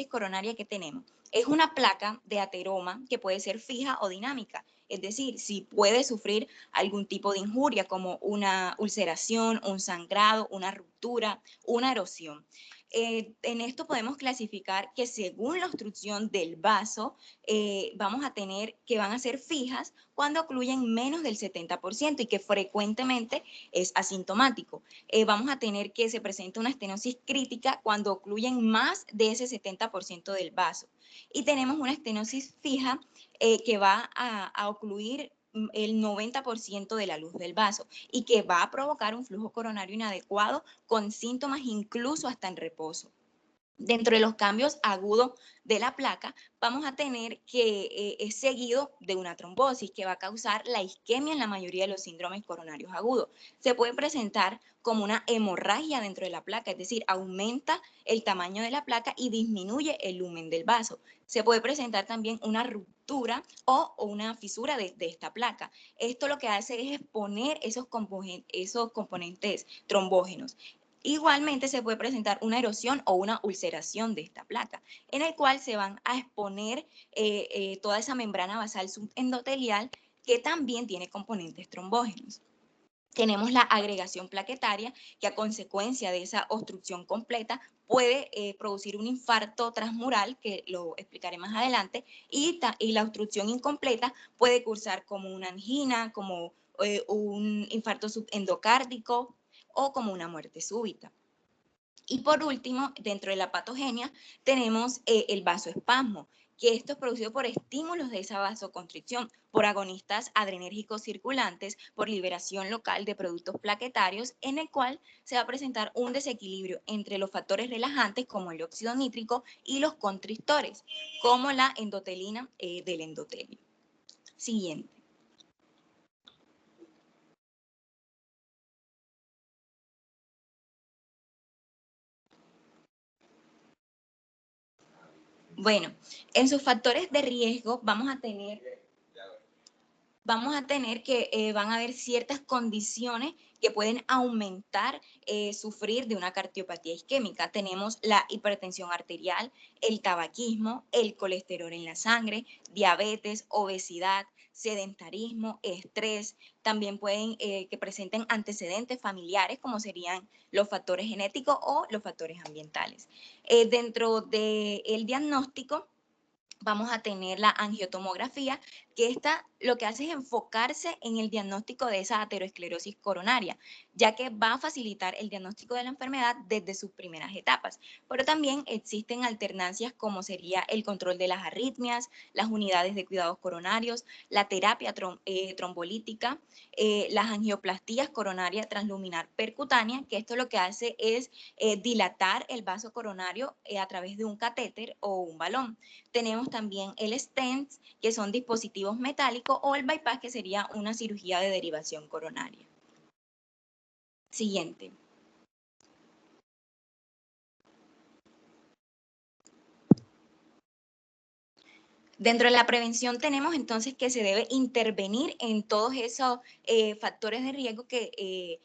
[SPEAKER 6] coronaria que tenemos, es una placa de ateroma que puede ser fija o dinámica, es decir, si puede sufrir algún tipo de injuria como una ulceración, un sangrado, una ruptura, una erosión. En esto podemos clasificar que según la obstrucción del vaso, vamos a tener que van a ser fijas cuando ocluyen menos del 70% y que frecuentemente es asintomático. Vamos a tener que se presenta una estenosis crítica cuando ocluyen más de ese 70% del vaso. Y tenemos una estenosis fija que va a ocluir el 90% de la luz del vaso y que va a provocar un flujo coronario inadecuado con síntomas incluso hasta en reposo. Dentro de los cambios agudos de la placa, vamos a tener que es seguido de una trombosis que va a causar la isquemia en la mayoría de los síndromes coronarios agudos. Se puede presentar como una hemorragia dentro de la placa, es decir, aumenta el tamaño de la placa y disminuye el lumen del vaso. Se puede presentar también una ruptura o una fisura de esta placa. Esto lo que hace es exponer esos componentes trombógenos. Igualmente se puede presentar una erosión o una ulceración de esta placa, en el cual se van a exponer toda esa membrana basal subendotelial que también tiene componentes trombógenos. Tenemos la agregación plaquetaria, que a consecuencia de esa obstrucción completa puede producir un infarto transmural, que lo explicaré más adelante, y la obstrucción incompleta puede cursar como una angina, como un infarto subendocárdico, o como una muerte súbita. Y por último, dentro de la patogenia, tenemos el vasoespasmo, que esto es producido por estímulos de esa vasoconstricción, por agonistas adrenérgicos circulantes, por liberación local de productos plaquetarios, en el cual se va a presentar un desequilibrio entre los factores relajantes, como el óxido nítrico, y los constrictores, como la endotelina del endotelio. Siguiente. Bueno, en sus factores de riesgo vamos a tener vamos a tener que van a haber ciertas condiciones que pueden aumentar sufrir de una cardiopatía isquémica. Tenemos la hipertensión arterial, el tabaquismo, el colesterol en la sangre, diabetes, obesidad, sedentarismo, estrés. También pueden que presenten antecedentes familiares, como serían los factores genéticos o los factores ambientales. Dentro del diagnóstico, vamos a tener la angiotomografía, que esta lo que hace es enfocarse en el diagnóstico de esa aterosclerosis coronaria, ya que va a facilitar el diagnóstico de la enfermedad desde sus primeras etapas. Pero también existen alternancias como sería el control de las arritmias, las unidades de cuidados coronarios, la terapia trombolítica, las angioplastías coronarias transluminar percutánea, que esto lo que hace es dilatar el vaso coronario a través de un catéter o un balón. Tenemos también el stent, que son dispositivos metálicos, o el bypass, que sería una cirugía de derivación coronaria. Siguiente. Dentro de la prevención tenemos entonces que se debe intervenir en todos esos factores de riesgo que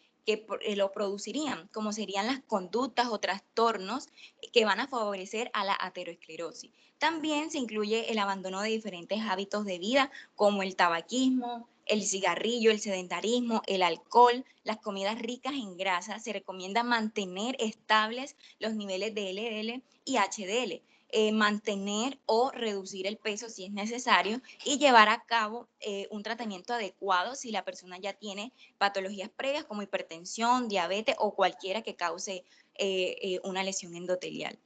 [SPEAKER 6] lo producirían, como serían las conductas o trastornos que van a favorecer a la aterosclerosis. También se incluye el abandono de diferentes hábitos de vida, como el tabaquismo, el cigarrillo, el sedentarismo, el alcohol, las comidas ricas en grasa. Se recomienda mantener estables los niveles de LDL y HDL. Mantener o reducir el peso si es necesario y llevar a cabo un tratamiento adecuado si la persona ya tiene patologías previas como hipertensión, diabetes o cualquiera que cause una lesión endotelial.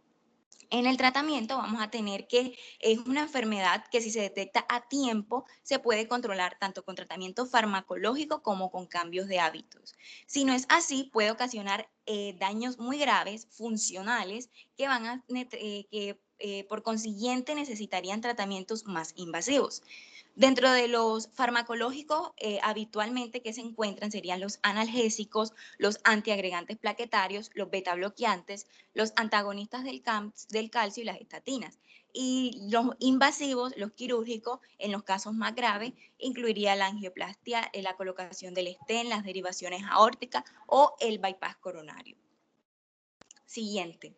[SPEAKER 6] En el tratamiento vamos a tener que es una enfermedad que si se detecta a tiempo se puede controlar tanto con tratamiento farmacológico como con cambios de hábitos. Si no es así, puede ocasionar daños muy graves, funcionales, que van a por consiguiente necesitarían tratamientos más invasivos. Dentro de los farmacológicos, habitualmente que se encuentran serían los analgésicos, los antiagregantes plaquetarios, los betabloqueantes, los antagonistas del calcio y las estatinas. Y los invasivos, los quirúrgicos, en los casos más graves, incluiría la angioplastia, la colocación del stent, las derivaciones aórticas o el bypass coronario. Siguiente.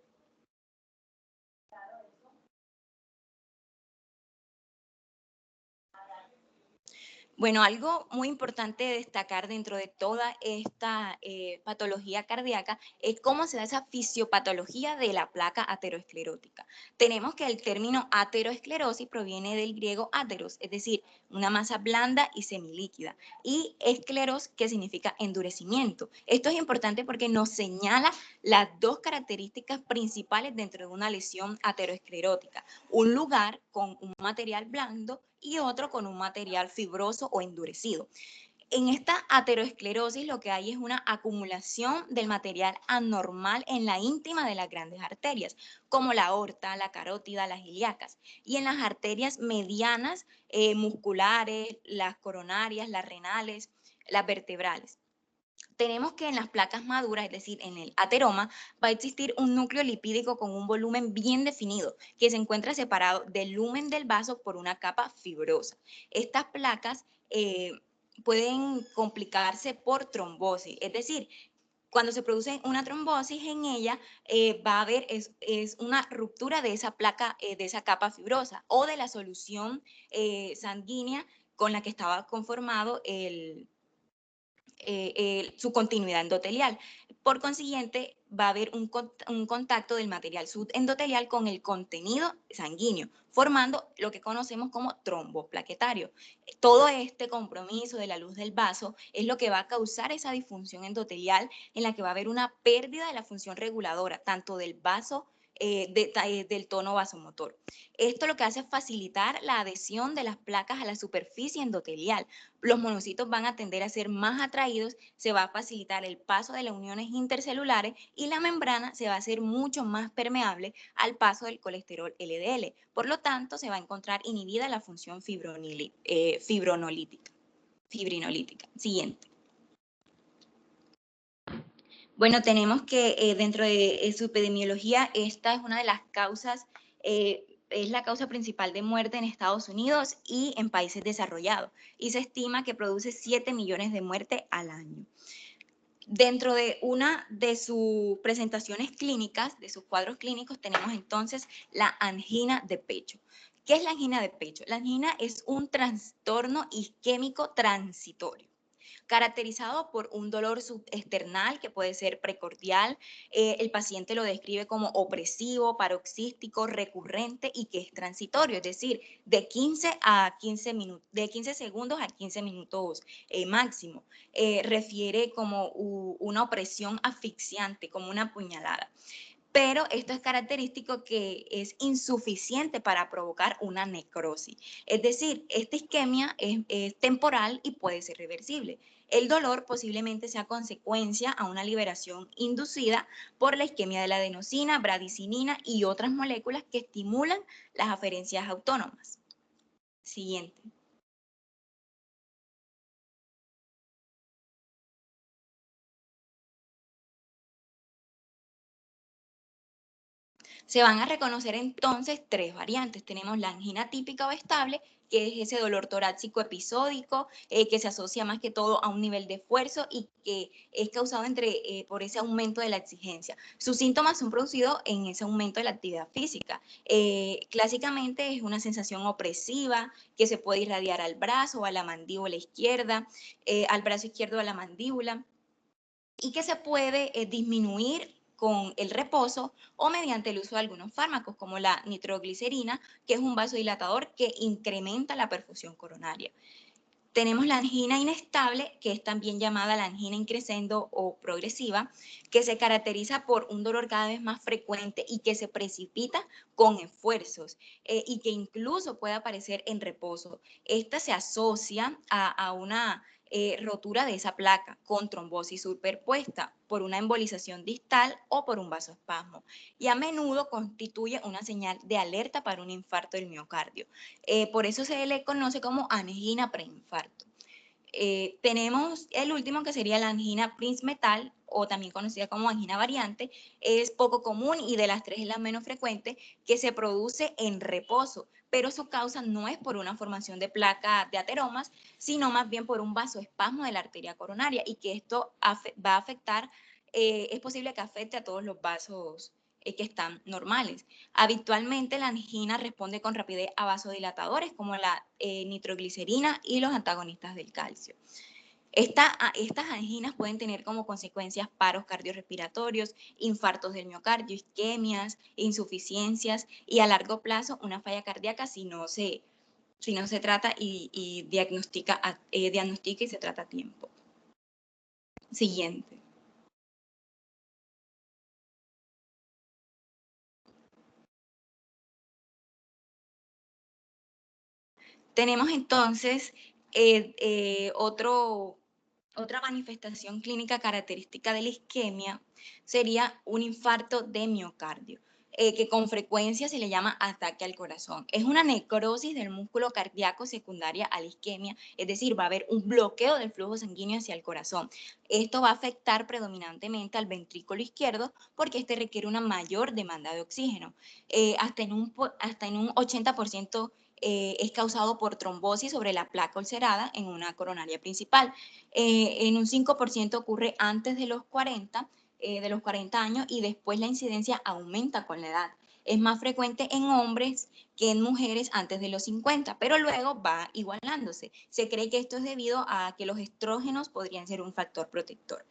[SPEAKER 6] Bueno, algo muy importante de destacar dentro de toda esta patología cardíaca es cómo se da esa fisiopatología de la placa aterosclerótica. Tenemos que el término aterosclerosis proviene del griego ateros, es decir, una masa blanda y semilíquida, y escleros, que significa endurecimiento. Esto es importante porque nos señala las dos características principales dentro de una lesión aterosclerótica: un lugar con un material blando y otro con un material fibroso o endurecido. En esta aterosclerosis lo que hay es una acumulación del material anormal en la íntima de las grandes arterias, como la aorta, la carótida, las ilíacas, y en las arterias medianas musculares, las coronarias, las renales, las vertebrales. Tenemos que en las placas maduras, es decir, en el ateroma, va a existir un núcleo lipídico con un volumen bien definido, que se encuentra separado del lumen del vaso por una capa fibrosa. Estas placas pueden complicarse por trombosis, es decir, cuando se produce una trombosis en ella, va a haber es una ruptura de esa placa, de esa capa fibrosa o de la solución sanguínea con la que estaba conformado su continuidad endotelial. Por consiguiente, va a haber un contacto del material subendotelial con el contenido sanguíneo, formando lo que conocemos como trombo plaquetario. Todo este compromiso de la luz del vaso es lo que va a causar esa disfunción endotelial, en la que va a haber una pérdida de la función reguladora, tanto del vaso del tono vasomotor. Esto lo que hace es facilitar la adhesión de las placas a la superficie endotelial. Los monocitos van a tender a ser más atraídos, se va a facilitar el paso de las uniones intercelulares y la membrana se va a hacer mucho más permeable al paso del colesterol LDL. Por lo tanto, se va a encontrar inhibida la función fibrinolítica. Siguiente. Bueno, tenemos que dentro de su epidemiología, esta es una de las causas es la causa principal de muerte en Estados Unidos y en países desarrollados, y se estima que produce 7 millones de muertes al año. Dentro de una de sus presentaciones clínicas, de sus cuadros clínicos, tenemos entonces la angina de pecho. ¿Qué es la angina de pecho? La angina es un trastorno isquémico transitorio, caracterizado por un dolor subesternal que puede ser precordial. El paciente lo describe como opresivo, paroxístico, recurrente y que es transitorio, es decir, de 15 segundos a 15 minutos máximo. Refiere como una opresión asfixiante, como una puñalada. Pero esto es característico que es insuficiente para provocar una necrosis. Es decir, esta isquemia es temporal y puede ser reversible. El dolor posiblemente sea consecuencia a una liberación inducida por la isquemia de la adenosina, bradicinina y otras moléculas que estimulan las aferencias autónomas. Siguiente. Se van a reconocer entonces tres variantes. Tenemos la angina típica o estable, que es ese dolor torácico episódico, que se asocia más que todo a un nivel de esfuerzo y que es causado por ese aumento de la exigencia. Sus síntomas son producidos en ese aumento de la actividad física. Clásicamente es una sensación opresiva que se puede irradiar al brazo o a la mandíbula izquierda, al brazo izquierdo o a la mandíbula, y que se puede disminuir con el reposo o mediante el uso de algunos fármacos como la nitroglicerina, que es un vasodilatador que incrementa la perfusión coronaria. Tenemos la angina inestable, que es también llamada la angina increscendo o progresiva, que se caracteriza por un dolor cada vez más frecuente y que se precipita con esfuerzos y que incluso puede aparecer en reposo. Esta se asocia a una rotura de esa placa con trombosis superpuesta por una embolización distal o por un vasoespasmo, y a menudo constituye una señal de alerta para un infarto del miocardio. Por eso se le conoce como angina preinfarto. Tenemos el último, que sería la angina Prinzmetal, o también conocida como angina variante. Es poco común y de las tres es la menos frecuente, que se produce en reposo, pero su causa no es por una formación de placa de ateromas, sino más bien por un vasoespasmo de la arteria coronaria, y que esto va a afectar, es posible que afecte a todos los vasos que están normales. Habitualmente la angina responde con rapidez a vasodilatadores como la nitroglicerina y los antagonistas del calcio. Estas anginas pueden tener como consecuencias paros cardiorrespiratorios, infartos del miocardio, isquemias, insuficiencias y a largo plazo una falla cardíaca si no se trata y diagnostica y se trata a tiempo. Siguiente. Tenemos entonces otra manifestación clínica característica de la isquemia, sería un infarto de miocardio, que con frecuencia se le llama ataque al corazón. Es una necrosis del músculo cardíaco secundaria a la isquemia, es decir, va a haber un bloqueo del flujo sanguíneo hacia el corazón. Esto va a afectar predominantemente al ventrículo izquierdo porque este requiere una mayor demanda de oxígeno. Hasta en un 80% es causado por trombosis sobre la placa ulcerada en una coronaria principal. En un 5% ocurre antes de los 40 años, y después la incidencia aumenta con la edad. Es más frecuente en hombres que en mujeres antes de los 50, pero luego va igualándose. Se cree que esto es debido a que los estrógenos podrían ser un factor protector.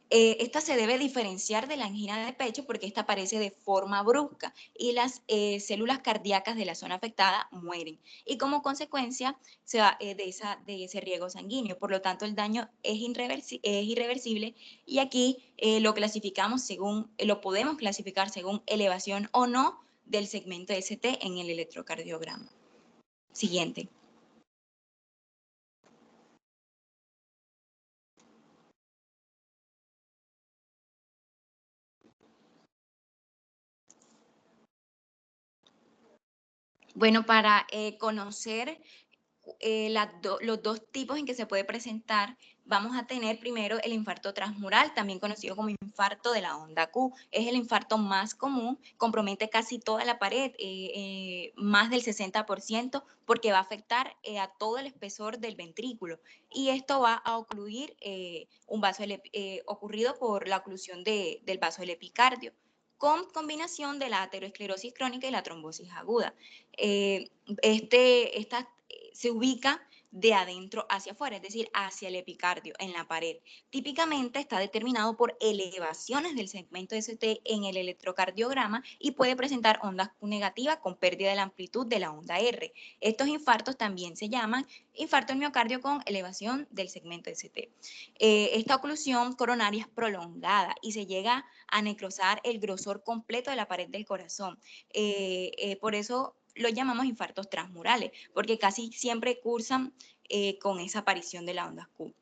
[SPEAKER 6] Esta se debe diferenciar de la angina de pecho porque esta aparece de forma brusca y las células cardíacas de la zona afectada mueren, y como consecuencia de ese riego sanguíneo. Por lo tanto, el daño es irreversible, y aquí lo podemos clasificar según elevación o no del segmento ST en el electrocardiograma. Siguiente. Bueno, para conocer los dos tipos en que se puede presentar, vamos a tener primero el infarto transmural, también conocido como infarto de la onda Q. Es el infarto más común, compromete casi toda la pared, más del 60%, porque va a afectar a todo el espesor del ventrículo. Y esto va a ocluir ocurrido por la oclusión del vaso del epicardio, con combinación de la aterosclerosis crónica y la trombosis aguda. Esta se ubica de adentro hacia afuera, es decir, hacia el epicardio, en la pared. Típicamente está determinado por elevaciones del segmento ST en el electrocardiograma y puede presentar ondas Q negativas con pérdida de la amplitud de la onda R. Estos infartos también se llaman infarto del miocardio con elevación del segmento ST. Esta oclusión coronaria es prolongada y se llega a necrosar el grosor completo de la pared del corazón. Por eso lo llamamos infartos transmurales, porque casi siempre cursan con esa aparición de la onda Q.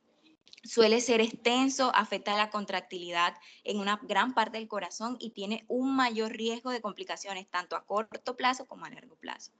[SPEAKER 6] Suele ser extenso, afecta la contractilidad en una gran parte del corazón y tiene un mayor riesgo de complicaciones, tanto a corto plazo como a largo plazo.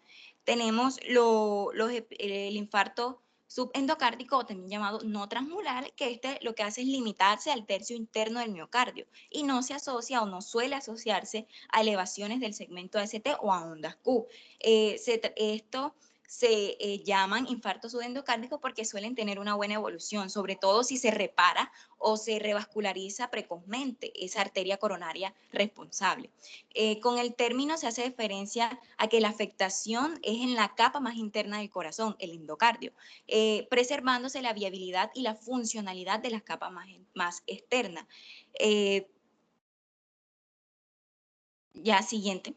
[SPEAKER 6] Tenemos el infarto subendocárdico, o también llamado no transmural, que lo que hace es limitarse al tercio interno del miocardio y no se asocia o no suele asociarse a elevaciones del segmento ST o a ondas Q. Esto se llaman infartos subendocárdicos porque suelen tener una buena evolución, sobre todo si se repara o se revasculariza precozmente esa arteria coronaria responsable. Con el término se hace referencia a que la afectación es en la capa más interna del corazón, el endocardio, preservándose la viabilidad y la funcionalidad de las capas más externas. Ya, siguiente.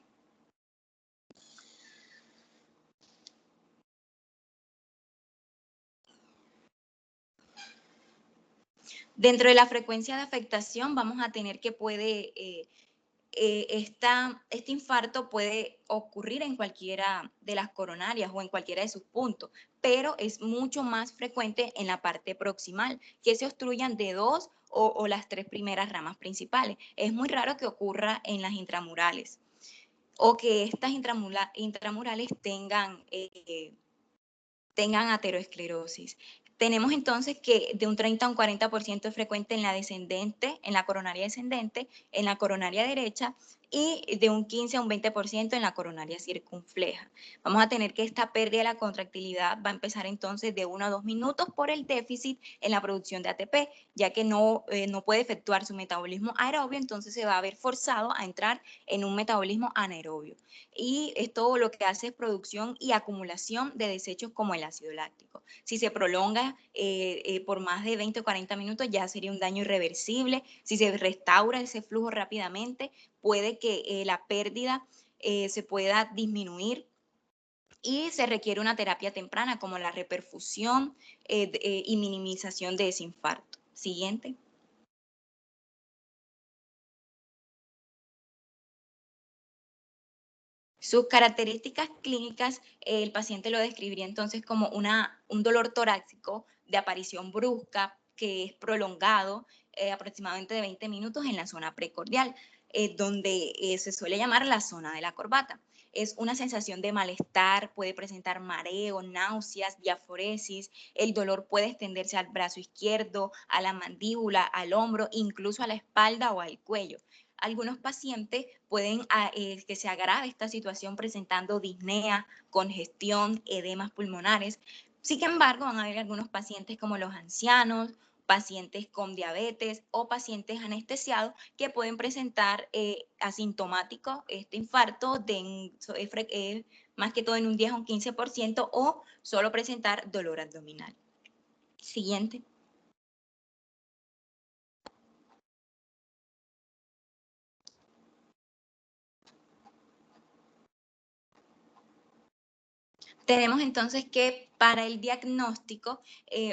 [SPEAKER 6] Dentro de la frecuencia de afectación vamos a tener que este infarto puede ocurrir en cualquiera de las coronarias o en cualquiera de sus puntos, pero es mucho más frecuente en la parte proximal, que se obstruyan de dos o las tres primeras ramas principales. Es muy raro que ocurra en las intramurales o que estas intramurales tengan aterosclerosis. Tenemos entonces que de un 30 a un 40% es frecuente en la descendente, en la coronaria descendente, en la coronaria derecha, y de un 15 a un 20% en la coronaria circunfleja. Vamos a tener que esta pérdida de la contractilidad va a empezar entonces de 1 a 2 minutos por el déficit en la producción de ATP, ya que no puede efectuar su metabolismo aerobio, entonces se va a ver forzado a entrar en un metabolismo anaerobio. Y esto lo que hace es producción y acumulación de desechos como el ácido láctico. Si se prolonga por más de 20 o 40 minutos ya sería un daño irreversible. Si se restaura ese flujo rápidamente, puede que la pérdida se pueda disminuir y se requiere una terapia temprana como la reperfusión y minimización de ese infarto. Siguiente. Sus características clínicas, el paciente lo describiría entonces como un dolor torácico de aparición brusca que es prolongado, aproximadamente de 20 minutos en la zona precordial, donde se suele llamar la zona de la corbata. Es una sensación de malestar, puede presentar mareo, náuseas, diaforesis, el dolor puede extenderse al brazo izquierdo, a la mandíbula, al hombro, incluso a la espalda o al cuello. Algunos pacientes pueden que se agrave esta situación presentando disnea, congestión, edemas pulmonares. Sin embargo, van a haber algunos pacientes como los ancianos, pacientes con diabetes o pacientes anestesiados que pueden presentar asintomático este infarto más que todo en un 10 a un 15% o solo presentar dolor abdominal. Siguiente. Tenemos entonces que para el diagnóstico,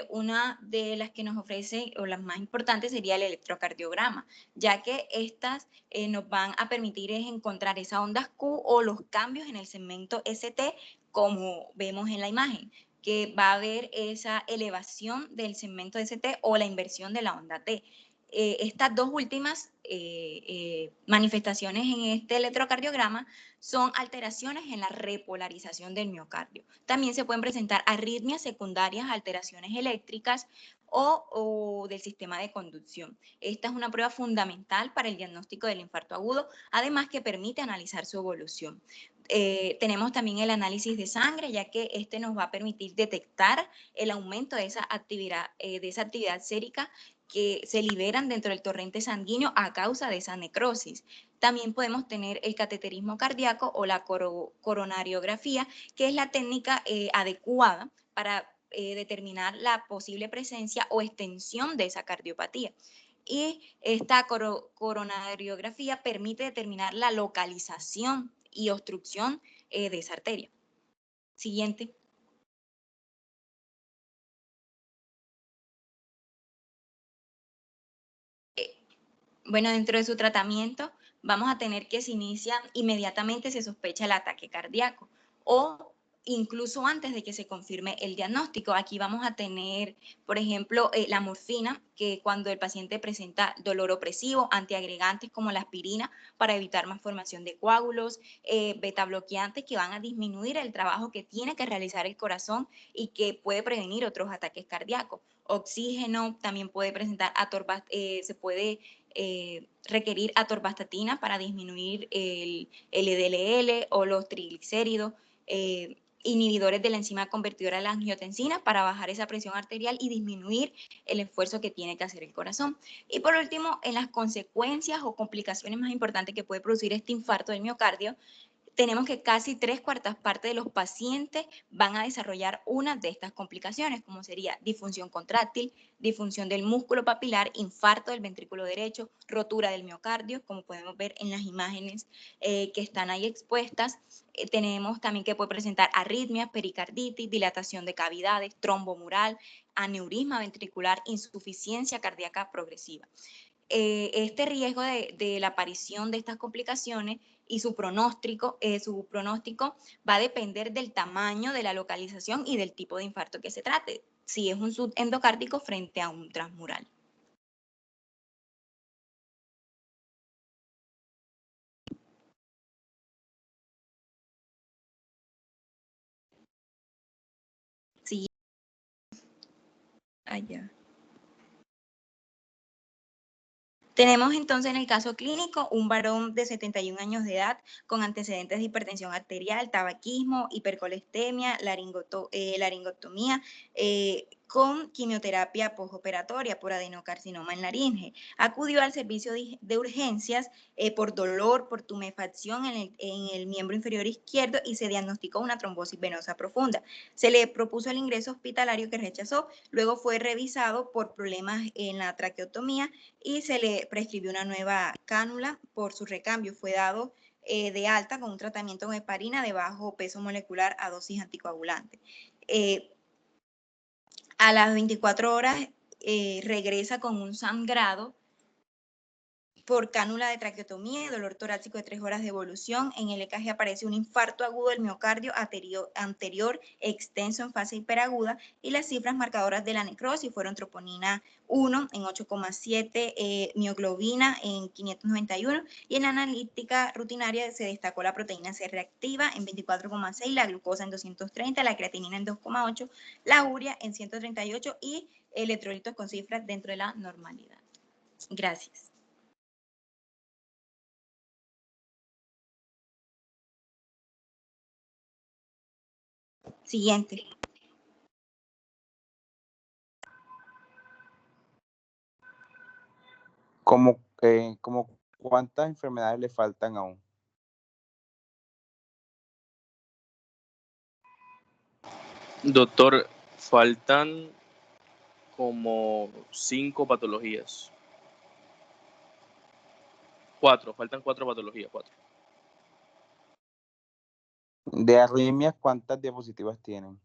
[SPEAKER 6] una de las que nos ofrece o las más importantes sería el electrocardiograma, ya que estas nos van a permitir encontrar esa onda Q o los cambios en el segmento ST como vemos en la imagen, que va a haber esa elevación del segmento ST o la inversión de la onda T. estas dos últimas manifestaciones en este electrocardiograma son alteraciones en la repolarización del miocardio. También se pueden presentar arritmias secundarias, alteraciones eléctricas o del sistema de conducción. Esta es una prueba fundamental para el diagnóstico del infarto agudo, además que permite analizar su evolución. Tenemos también el análisis de sangre, ya que este nos va a permitir detectar el aumento de esa actividad sérica que se liberan dentro del torrente sanguíneo a causa de esa necrosis. También podemos tener el cateterismo cardíaco o la coronariografía, que es la técnica adecuada para determinar la posible presencia o extensión de esa cardiopatía. Y esta coronariografía permite determinar la localización y obstrucción de esa arteria. Siguiente. Bueno, dentro de su tratamiento vamos a tener que se inicia inmediatamente, se sospecha el ataque cardíaco o incluso antes de que se confirme el diagnóstico. Aquí vamos a tener, por ejemplo, la morfina, que cuando el paciente presenta dolor opresivo, antiagregantes como la aspirina para evitar más formación de coágulos, beta bloqueantes que van a disminuir el trabajo que tiene que realizar el corazón y que puede prevenir otros ataques cardíacos. Oxígeno también puede presentar se puede requerir atorvastatina para disminuir el LDL o los triglicéridos, inhibidores de la enzima convertidora de la angiotensina para bajar esa presión arterial y disminuir el esfuerzo que tiene que hacer el corazón. Y por último, en las consecuencias o complicaciones más importantes que puede producir este infarto del miocardio, tenemos que casi 3/4 partes de los pacientes van a desarrollar una de estas complicaciones, como sería disfunción contráctil, disfunción del músculo papilar, infarto del ventrículo derecho, rotura del miocardio, como podemos ver en las imágenes que están ahí expuestas. Tenemos también que puede presentar arritmias, pericarditis, dilatación de cavidades, trombomural, aneurisma ventricular, insuficiencia cardíaca progresiva. Este riesgo de la aparición de estas complicaciones y su pronóstico va a depender del tamaño, de la localización y del tipo de infarto que se trate, si es un subendocárdico frente a un transmural. Sí. Allá. Tenemos entonces en el caso clínico un varón de 71 años de edad con antecedentes de hipertensión arterial, tabaquismo, hipercolectemia, laringotomía, con quimioterapia postoperatoria por adenocarcinoma en laringe. Acudió al servicio de urgencias por dolor, por tumefacción en el miembro inferior izquierdo y se diagnosticó una trombosis venosa profunda. Se le propuso el ingreso hospitalario que rechazó, luego fue revisado por problemas en la traqueotomía y se le prescribió una nueva cánula por su recambio. Fue dado de alta con un tratamiento con heparina de bajo peso molecular a dosis anticoagulante. A las 24 horas regresa con un sangrado por cánula de traqueotomía y dolor torácico de 3 horas de evolución. En el EKG aparece un infarto agudo del miocardio anterior extenso en fase hiperaguda y las cifras marcadoras de la necrosis fueron troponina 1 en 8,7, mioglobina en 591 y en la analítica rutinaria se destacó la proteína C reactiva en 24,6, la glucosa en 230, la creatinina en 2,8, la urea en 138 y electrolitos con cifras dentro de la normalidad. Gracias. Siguiente.
[SPEAKER 4] ¿Como cuántas enfermedades le faltan aún?
[SPEAKER 1] Doctor, faltan como 5 patologías. Faltan 4 patologías, 4.
[SPEAKER 4] De arritmias, ¿cuántas diapositivas tienen?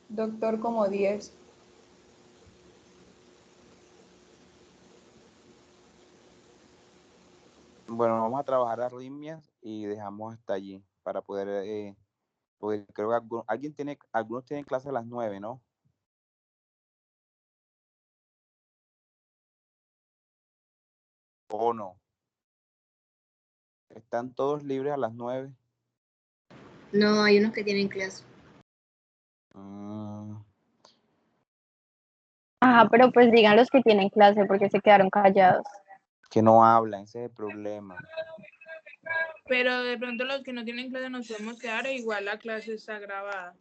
[SPEAKER 2] Doctor, como 10.
[SPEAKER 4] Bueno, vamos a trabajar arritmias y dejamos hasta allí
[SPEAKER 7] para poder, porque creo que algunos tienen clase a las 9, ¿no? ¿O no? ¿Están todos libres a las 9?
[SPEAKER 8] No, hay unos que tienen clase.
[SPEAKER 9] Ajá, pero pues digan los que tienen clase porque se quedaron callados.
[SPEAKER 7] Que no hablan, ese es el problema.
[SPEAKER 10] Pero de pronto los que no tienen clase nos podemos quedar e igual la clase está grabada.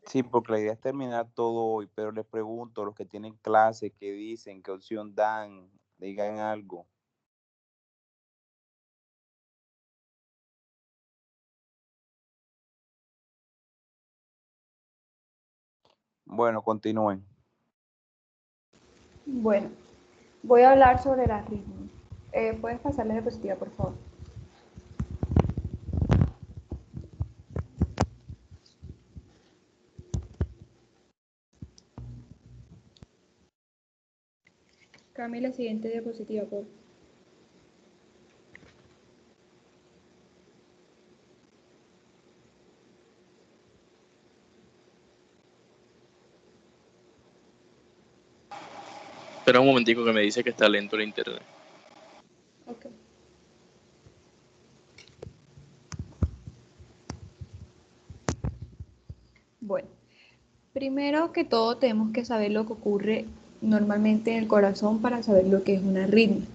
[SPEAKER 7] Sí, porque la idea es terminar todo hoy, pero les pregunto, los que tienen clase, ¿qué dicen? ¿Qué opción dan? Digan algo. Bueno, continúen.
[SPEAKER 2] Bueno, voy a hablar sobre la arritmia. ¿Puedes pasar la diapositiva, por favor? Cambie la siguiente diapositiva, por favor.
[SPEAKER 1] Espera un momentico que me dice que está lento el internet.
[SPEAKER 2] Ok. Bueno, primero que todo tenemos que saber lo que ocurre normalmente en el corazón para saber lo que es una arritmia.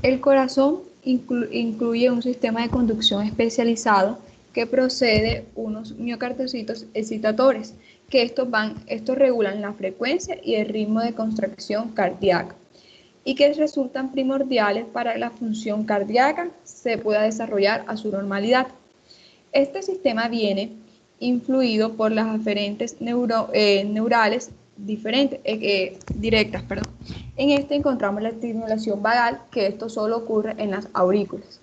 [SPEAKER 2] El corazón incluye un sistema de conducción especializado que procede unos miocardiocitos excitadores, que estos regulan la frecuencia y el ritmo de contracción cardíaca y que resultan primordiales para que la función cardíaca se pueda desarrollar a su normalidad. Este sistema viene influido por las aferentes neurales directas. En este encontramos la estimulación vagal, que esto solo ocurre en las aurículas,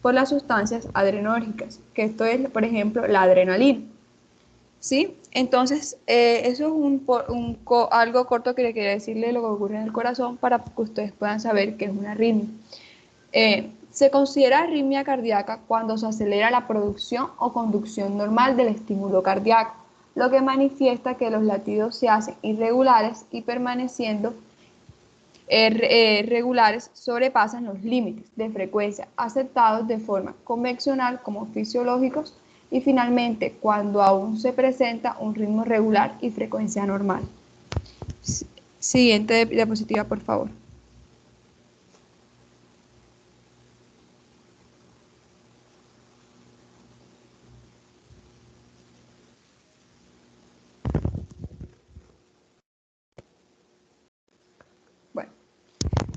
[SPEAKER 2] por las sustancias adrenérgicas, que esto es, por ejemplo, la adrenalina. ¿Sí? Entonces, eso es algo corto que le quería decirle de lo que ocurre en el corazón para que ustedes puedan saber qué es una arritmia. Se considera arritmia cardíaca cuando se acelera la producción o conducción normal del estímulo cardíaco, lo que manifiesta que los latidos se hacen irregulares y permaneciendo regulares sobrepasan los límites de frecuencia aceptados de forma convencional como fisiológicos y finalmente cuando aún se presenta un ritmo regular y frecuencia normal. Siguiente diapositiva, por favor.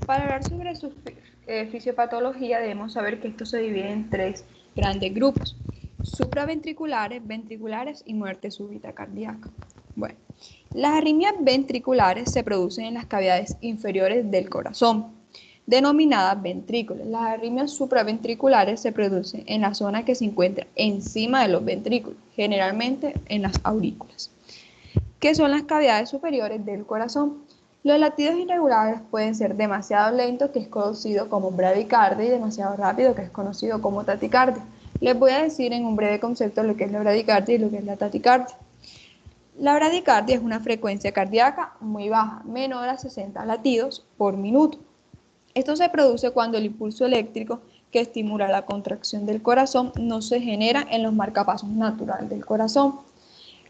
[SPEAKER 2] Para hablar sobre su fisiopatología debemos saber que esto se divide en tres grandes grupos: supraventriculares, ventriculares y muerte súbita cardíaca. Bueno, las arritmias ventriculares se producen en las cavidades inferiores del corazón, denominadas ventrículos. Las arritmias supraventriculares se producen en la zona que se encuentra encima de los ventrículos, generalmente en las aurículas, que son las cavidades superiores del corazón. Los latidos irregulares pueden ser demasiado lentos, que es conocido como bradicardia, y demasiado rápido, que es conocido como taticardia. Les voy a decir en un breve concepto lo que es la bradicardia y lo que es la taticardia. La bradicardia es una frecuencia cardíaca muy baja, menor a 60 latidos por minuto. Esto se produce cuando el impulso eléctrico que estimula la contracción del corazón no se genera en los marcapasos naturales del corazón,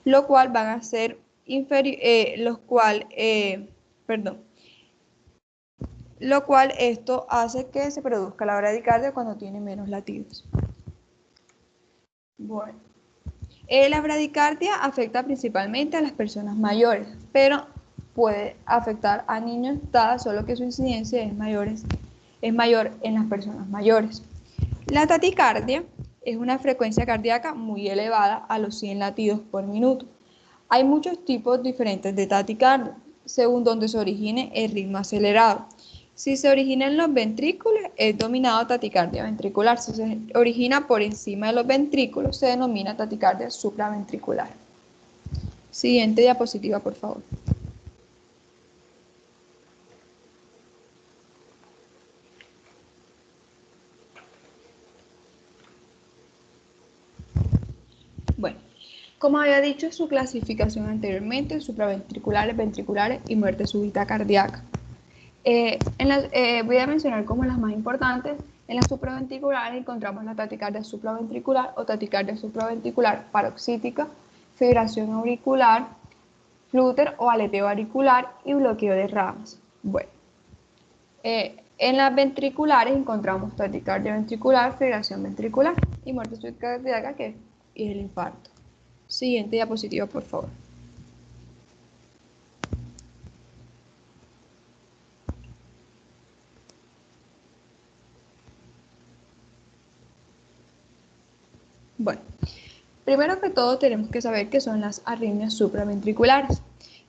[SPEAKER 2] lo cual van a ser lo cual esto hace que se produzca la bradicardia cuando tiene menos latidos. Bueno, la bradicardia afecta principalmente a las personas mayores, pero puede afectar a niños, solo que su incidencia es mayor en las personas mayores. La taticardia es una frecuencia cardíaca muy elevada a los 100 latidos por minuto. Hay muchos tipos diferentes de taticardia, según donde se origine el ritmo acelerado. Si se origina en los ventrículos, es dominado taticardia ventricular. Si se origina por encima de los ventrículos, se denomina taticardia supraventricular. Siguiente diapositiva, por favor. Como había dicho su clasificación anteriormente, supraventriculares, ventriculares y muerte súbita cardíaca. Voy a mencionar como las más importantes. En las supraventriculares encontramos la taquicardia supraventricular o taquicardia supraventricular paroxítica, fibración auricular, flúter o aleteo auricular y bloqueo de ramas. Bueno, en las ventriculares encontramos taquicardia ventricular, fibración ventricular y muerte súbita cardíaca, que es el infarto. Siguiente diapositiva, por favor. Bueno, primero que todo tenemos que saber qué son las arritmias supraventriculares,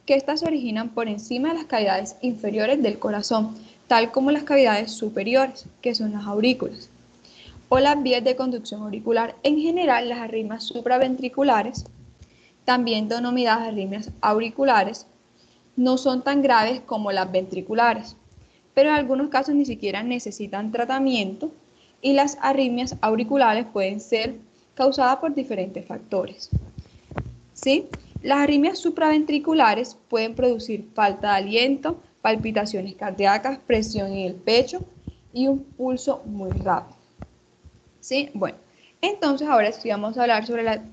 [SPEAKER 2] que estas se originan por encima de las cavidades inferiores del corazón, tal como las cavidades superiores, que son las aurículas, o las vías de conducción auricular. En general, las arritmias supraventriculares, también denominadas arritmias auriculares, no son tan graves como las ventriculares, pero en algunos casos ni siquiera necesitan tratamiento y las arritmias auriculares pueden ser causadas por diferentes factores. ¿Sí? Las arritmias supraventriculares pueden producir falta de aliento, palpitaciones cardíacas, presión en el pecho y un pulso muy rápido. ¿Sí? Bueno, entonces ahora sí vamos a hablar sobre la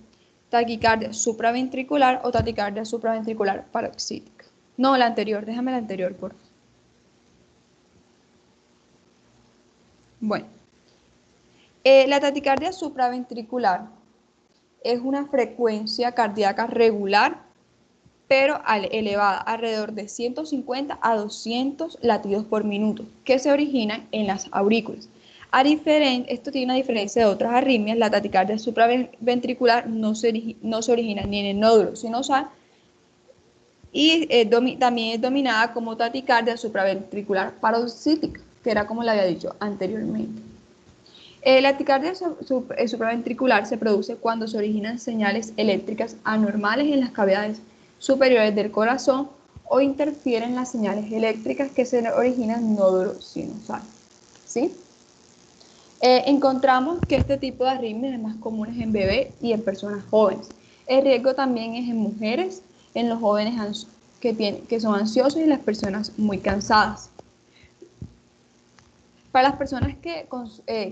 [SPEAKER 2] taquicardia supraventricular o taquicardia supraventricular paroxítica. No, la anterior, déjame la anterior, por favor. Bueno, la taquicardia supraventricular es una frecuencia cardíaca regular, pero elevada, alrededor de 150 a 200 latidos por minuto, que se originan en las aurículas. Esto tiene una diferencia de otras arritmias. La taquicardia supraventricular no se origina ni en el nódulo sinosal y también es dominada como taquicardia supraventricular paroxítica, que era como le había dicho anteriormente. La taquicardia supraventricular se produce cuando se originan señales eléctricas anormales en las cavidades superiores del corazón o interfieren las señales eléctricas que se originan en nódulo sinusal. ¿Sí? Encontramos que este tipo de arritmias es más común en bebés y en personas jóvenes. El riesgo también es en mujeres, en los jóvenes que son ansiosos y en las personas muy cansadas. Para las personas que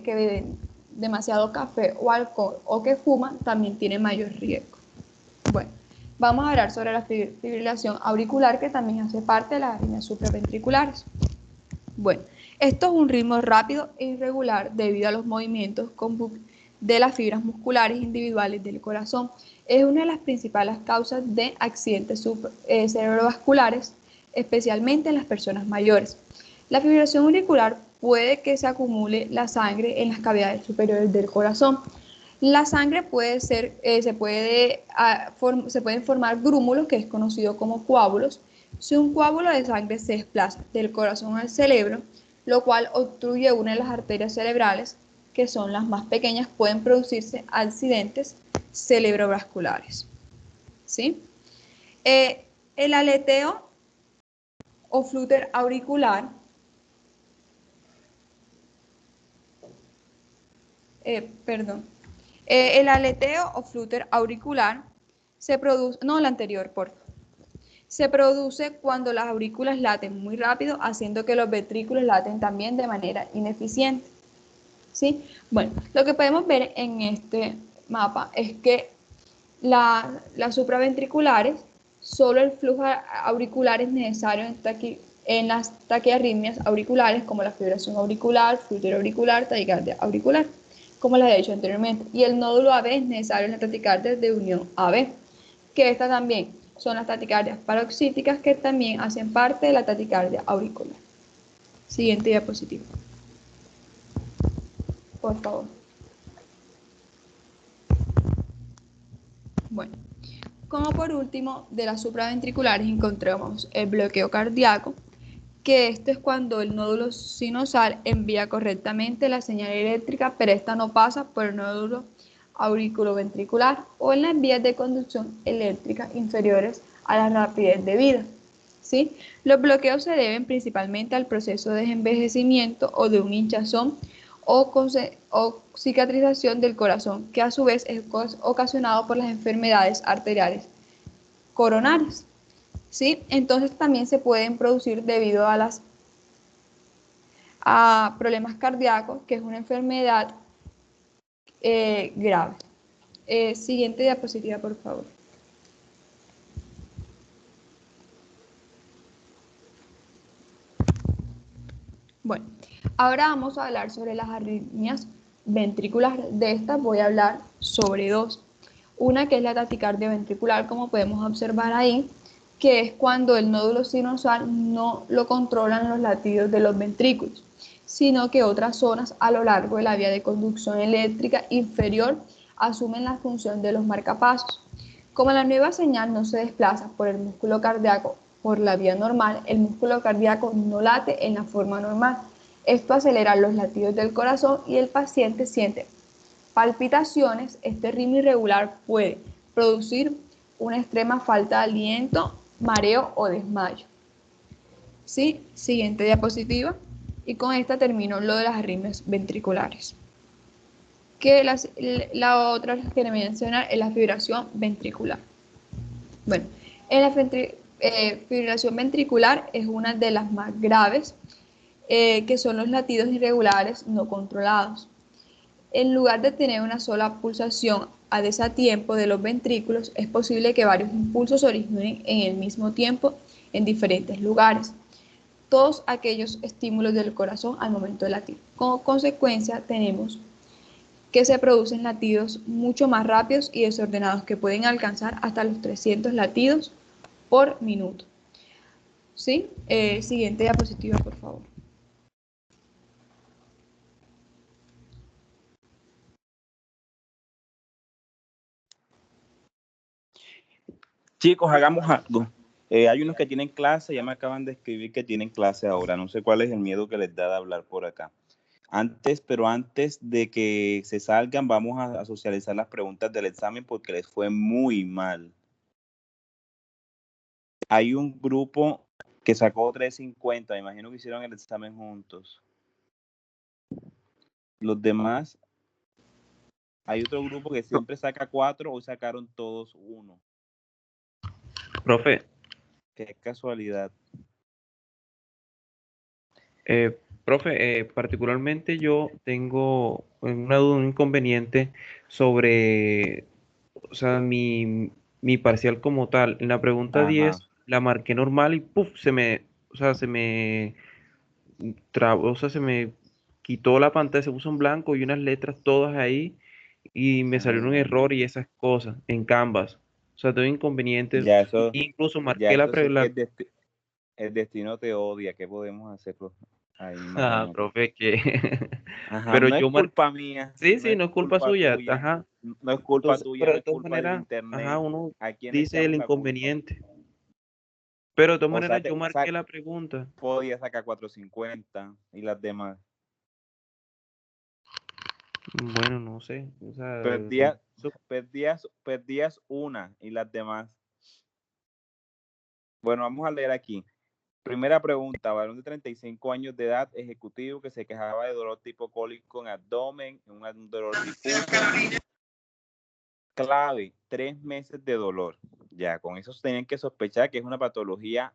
[SPEAKER 2] beben demasiado café o alcohol o que fuman, también tienen mayor riesgo. Bueno, vamos a hablar sobre la fibrilación auricular, que también hace parte de las arritmias supraventriculares. Bueno, esto es un ritmo rápido e irregular debido a los movimientos de las fibras musculares individuales del corazón. Es una de las principales causas de accidentes cerebrovasculares, especialmente en las personas mayores. La fibrilación auricular puede que se acumule la sangre en las cavidades superiores del corazón. La sangre se pueden formar grúmulos, que es conocido como coágulos. Si un coágulo de sangre se desplaza del corazón al cerebro, lo cual obstruye una de las arterias cerebrales, que son las más pequeñas, pueden producirse accidentes cerebrovasculares. ¿Sí? El aleteo o flúter auricular el aleteo o flúter auricular se produce, no, la anterior, por favor. Se produce cuando las aurículas laten muy rápido, haciendo que los ventrículos laten también de manera ineficiente. ¿Sí? Bueno, lo que podemos ver en este mapa es que las supraventriculares, solo el flujo auricular es necesario en las taquiarritmias auriculares, como la fibración auricular, flúter auricular, taquicardia auricular, como les he dicho anteriormente. Y el nódulo AB es necesario en la taquicardia de unión AB, que esta también son las taquicardias paroxíticas, que también hacen parte de la taquicardia auricular. Siguiente diapositiva, por favor. Bueno, como por último, de las supraventriculares encontramos el bloqueo cardíaco, que esto es cuando el nódulo sinusal envía correctamente la señal eléctrica, pero esta no pasa por el nódulo auriculoventricular o en las vías de conducción eléctrica inferiores a la rapidez debida. ¿Sí? Los bloqueos se deben principalmente al proceso de envejecimiento o de una hinchazón o cicatrización del corazón, que a su vez es ocasionado por las enfermedades arteriales coronarias. ¿Sí? Entonces también se pueden producir debido a problemas cardíacos, que es una enfermedad grave. Siguiente diapositiva, por favor. Bueno, ahora vamos a hablar sobre las arritmias ventriculares. De estas voy a hablar sobre dos. Una que es la taquicardia ventricular, como podemos observar ahí, que es cuando el nódulo sinusal no lo controlan los latidos de los ventrículos, sino que otras zonas a lo largo de la vía de conducción eléctrica inferior asumen la función de los marcapasos. Como la nueva señal no se desplaza por el músculo cardíaco por la vía normal, el músculo cardíaco no late en la forma normal. Esto acelera los latidos del corazón y el paciente siente palpitaciones. Este ritmo irregular puede producir una extrema falta de aliento, mareo o desmayo. ¿Sí? Siguiente diapositiva. Y con esta termino lo de las arritmias ventriculares. Que la otra que le voy a mencionar es la fibrilación ventricular. Bueno, en la fibrilación ventricular es una de las más graves, que son los latidos irregulares no controlados. En lugar de tener una sola pulsación a desatiempo de los ventrículos, es posible que varios impulsos originen en el mismo tiempo en diferentes lugares. Todos aquellos estímulos del corazón al momento de latir. Como consecuencia, tenemos que se producen latidos mucho más rápidos y desordenados, que pueden alcanzar hasta los 300 latidos por minuto. ¿Sí? Siguiente diapositiva, por favor.
[SPEAKER 7] Chicos, hagamos algo. Hay unos que tienen clase, ya me acaban de escribir que tienen clase ahora. No sé cuál es el miedo que les da de hablar por acá. Pero antes de que se salgan, vamos a socializar las preguntas del examen porque les fue muy mal. Hay un grupo que sacó 350, me imagino que hicieron el examen juntos. Los demás, hay otro grupo que siempre saca 4, hoy sacaron todos 1.
[SPEAKER 11] Profe,
[SPEAKER 7] Qué casualidad.
[SPEAKER 11] profe, particularmente yo tengo una duda, un inconveniente sobre, o sea, mi parcial como tal. En la pregunta
[SPEAKER 7] Ajá.
[SPEAKER 11] 10 la marqué normal y ¡puf! Se me trabó, o sea, se me quitó la pantalla, se puso en blanco y unas letras todas ahí y me salió un error y esas cosas en Canvas. O sea, tengo inconvenientes.
[SPEAKER 7] Ya eso,
[SPEAKER 11] Incluso
[SPEAKER 7] ya
[SPEAKER 11] marqué la,
[SPEAKER 7] eso sí
[SPEAKER 11] pre-
[SPEAKER 7] que
[SPEAKER 11] la
[SPEAKER 7] el destino te odia. ¿Qué podemos hacerlo? Ahí,
[SPEAKER 11] Ah,
[SPEAKER 7] imagínate.
[SPEAKER 11] profe, que
[SPEAKER 7] Ajá,
[SPEAKER 11] pero
[SPEAKER 7] no es
[SPEAKER 11] yo
[SPEAKER 7] culpa mía,
[SPEAKER 11] sí,
[SPEAKER 7] no
[SPEAKER 11] sí,
[SPEAKER 7] es
[SPEAKER 11] no es culpa
[SPEAKER 7] culpa
[SPEAKER 11] suya,
[SPEAKER 7] tuya,
[SPEAKER 11] ajá.
[SPEAKER 7] no es culpa
[SPEAKER 11] Entonces,
[SPEAKER 7] tuya,
[SPEAKER 11] pero
[SPEAKER 7] no
[SPEAKER 11] de
[SPEAKER 7] es
[SPEAKER 11] todas
[SPEAKER 7] culpa del
[SPEAKER 11] maneras, ajá,
[SPEAKER 7] internet.
[SPEAKER 11] uno
[SPEAKER 7] ¿A quién le
[SPEAKER 11] dice el
[SPEAKER 7] echamos la culpa?
[SPEAKER 11] inconveniente. Pero de todas
[SPEAKER 7] O sea,
[SPEAKER 11] maneras, yo marqué la pregunta.
[SPEAKER 7] podía sacar 450 y las demás.
[SPEAKER 11] Bueno, no sé, o sea,
[SPEAKER 7] Perdías una y las demás. Bueno, vamos a leer aquí. Primera pregunta, varón de 35 años de edad, ejecutivo, que se quejaba de dolor tipo cólico en abdomen, un dolor difuso. Clave, 3 meses de dolor. Ya, con eso tenían que sospechar que es una patología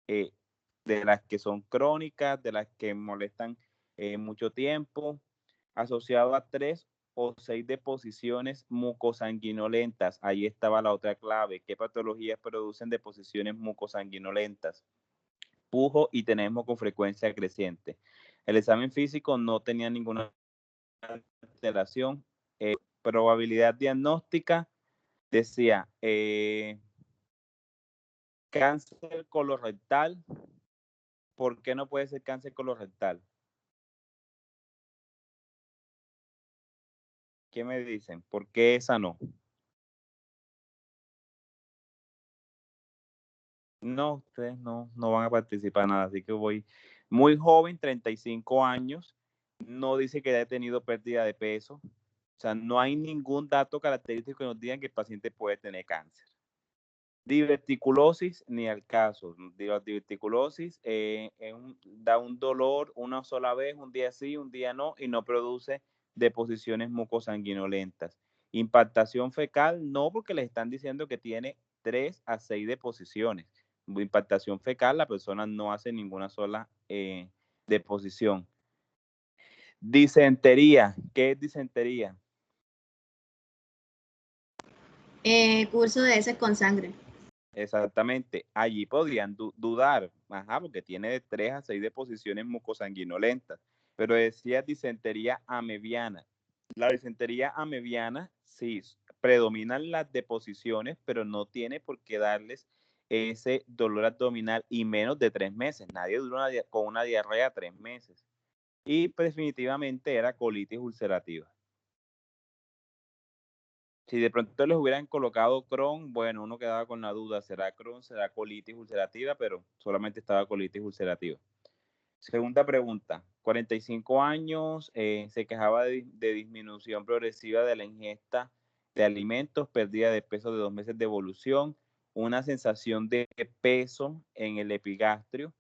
[SPEAKER 7] de las que son crónicas, de las que molestan mucho tiempo, asociado a 3 o 6 deposiciones mucosanguinolentas. Ahí estaba la otra clave. ¿Qué patologías producen deposiciones mucosanguinolentas? Pujo y tenemos con frecuencia creciente. El examen físico no tenía ninguna alteración. Probabilidad diagnóstica decía cáncer colorectal. ¿Por qué no puede ser cáncer colorectal? ¿Qué me dicen? ¿Por qué esa no? No, ustedes no van a participar nada, así que voy muy joven, 35 años, no dice que haya tenido pérdida de peso, o sea, no hay ningún dato característico que nos digan que el paciente puede tener cáncer. Diverticulosis, ni al caso. La diverticulosis da un dolor una sola vez, un día sí, un día no, y no produce deposiciones mucosanguinolentas. Impactación fecal, no, porque les están diciendo que tiene 3 a 6 deposiciones. Impactación fecal, la persona no hace ninguna sola deposición. Disentería, ¿qué es disentería?
[SPEAKER 8] Curso de heces con sangre.
[SPEAKER 7] Exactamente, allí podrían dudar, porque tiene de 3 a 6 deposiciones mucosanguinolentas, pero decía disentería amebiana. La disentería amebiana, sí, predominan las deposiciones, pero no tiene por qué darles ese dolor abdominal y menos de 3 meses. Nadie dura con una diarrea 3 meses. Y definitivamente era colitis ulcerativa. Si de pronto les hubieran colocado Crohn, bueno, uno quedaba con la duda, ¿será Crohn, será colitis ulcerativa? Pero solamente estaba colitis ulcerativa. Segunda pregunta, 45 años, se quejaba de disminución progresiva de la ingesta de alimentos, pérdida de peso de 2 meses de evolución, una sensación de peso en el epigastrio,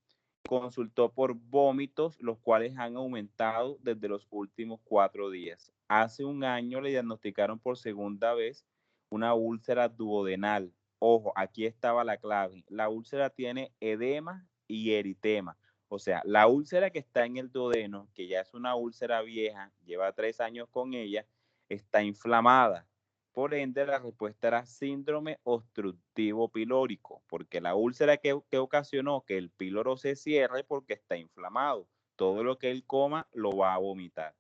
[SPEAKER 7] consultó por vómitos, los cuales han aumentado desde los últimos 4 días. Hace un año le diagnosticaron por segunda vez una úlcera duodenal. Ojo, aquí estaba la clave. La úlcera tiene edema y eritema. O sea, la úlcera que está en el duodeno, que ya es una úlcera vieja, lleva 3 años con ella, está inflamada. Por ende, la respuesta era síndrome obstructivo pilórico, porque la úlcera que ocasionó que el píloro se cierre porque está inflamado. Todo lo que él coma lo va a vomitar.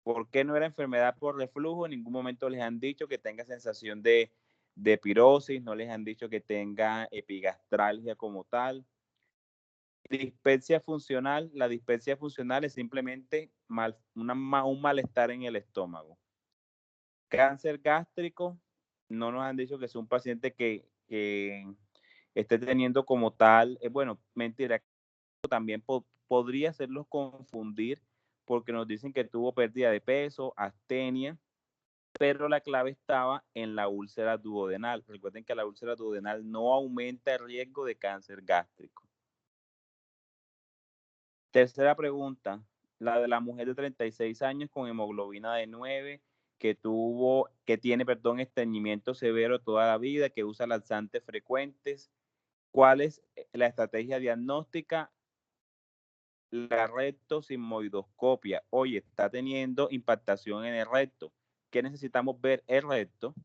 [SPEAKER 7] ¿Por qué no era enfermedad por reflujo? En ningún momento les han dicho que tenga sensación de pirosis, no les han dicho que tenga epigastralgia como tal. Dispepsia funcional, la dispepsia funcional es simplemente un malestar en el estómago. Cáncer gástrico, no nos han dicho que es un paciente que esté teniendo como tal, bueno, mentira, también podría hacerlos confundir porque nos dicen que tuvo pérdida de peso, astenia, pero la clave estaba en la úlcera duodenal. Recuerden que la úlcera duodenal no aumenta el riesgo de cáncer gástrico. Tercera pregunta, la de la mujer de 36 años con hemoglobina de 9, que tiene, estreñimiento severo toda la vida, que usa laxantes frecuentes. ¿Cuál es la estrategia diagnóstica? La rectosigmoidoscopia. Oye, está teniendo impactación en el recto. ¿Qué necesitamos ver? El recto.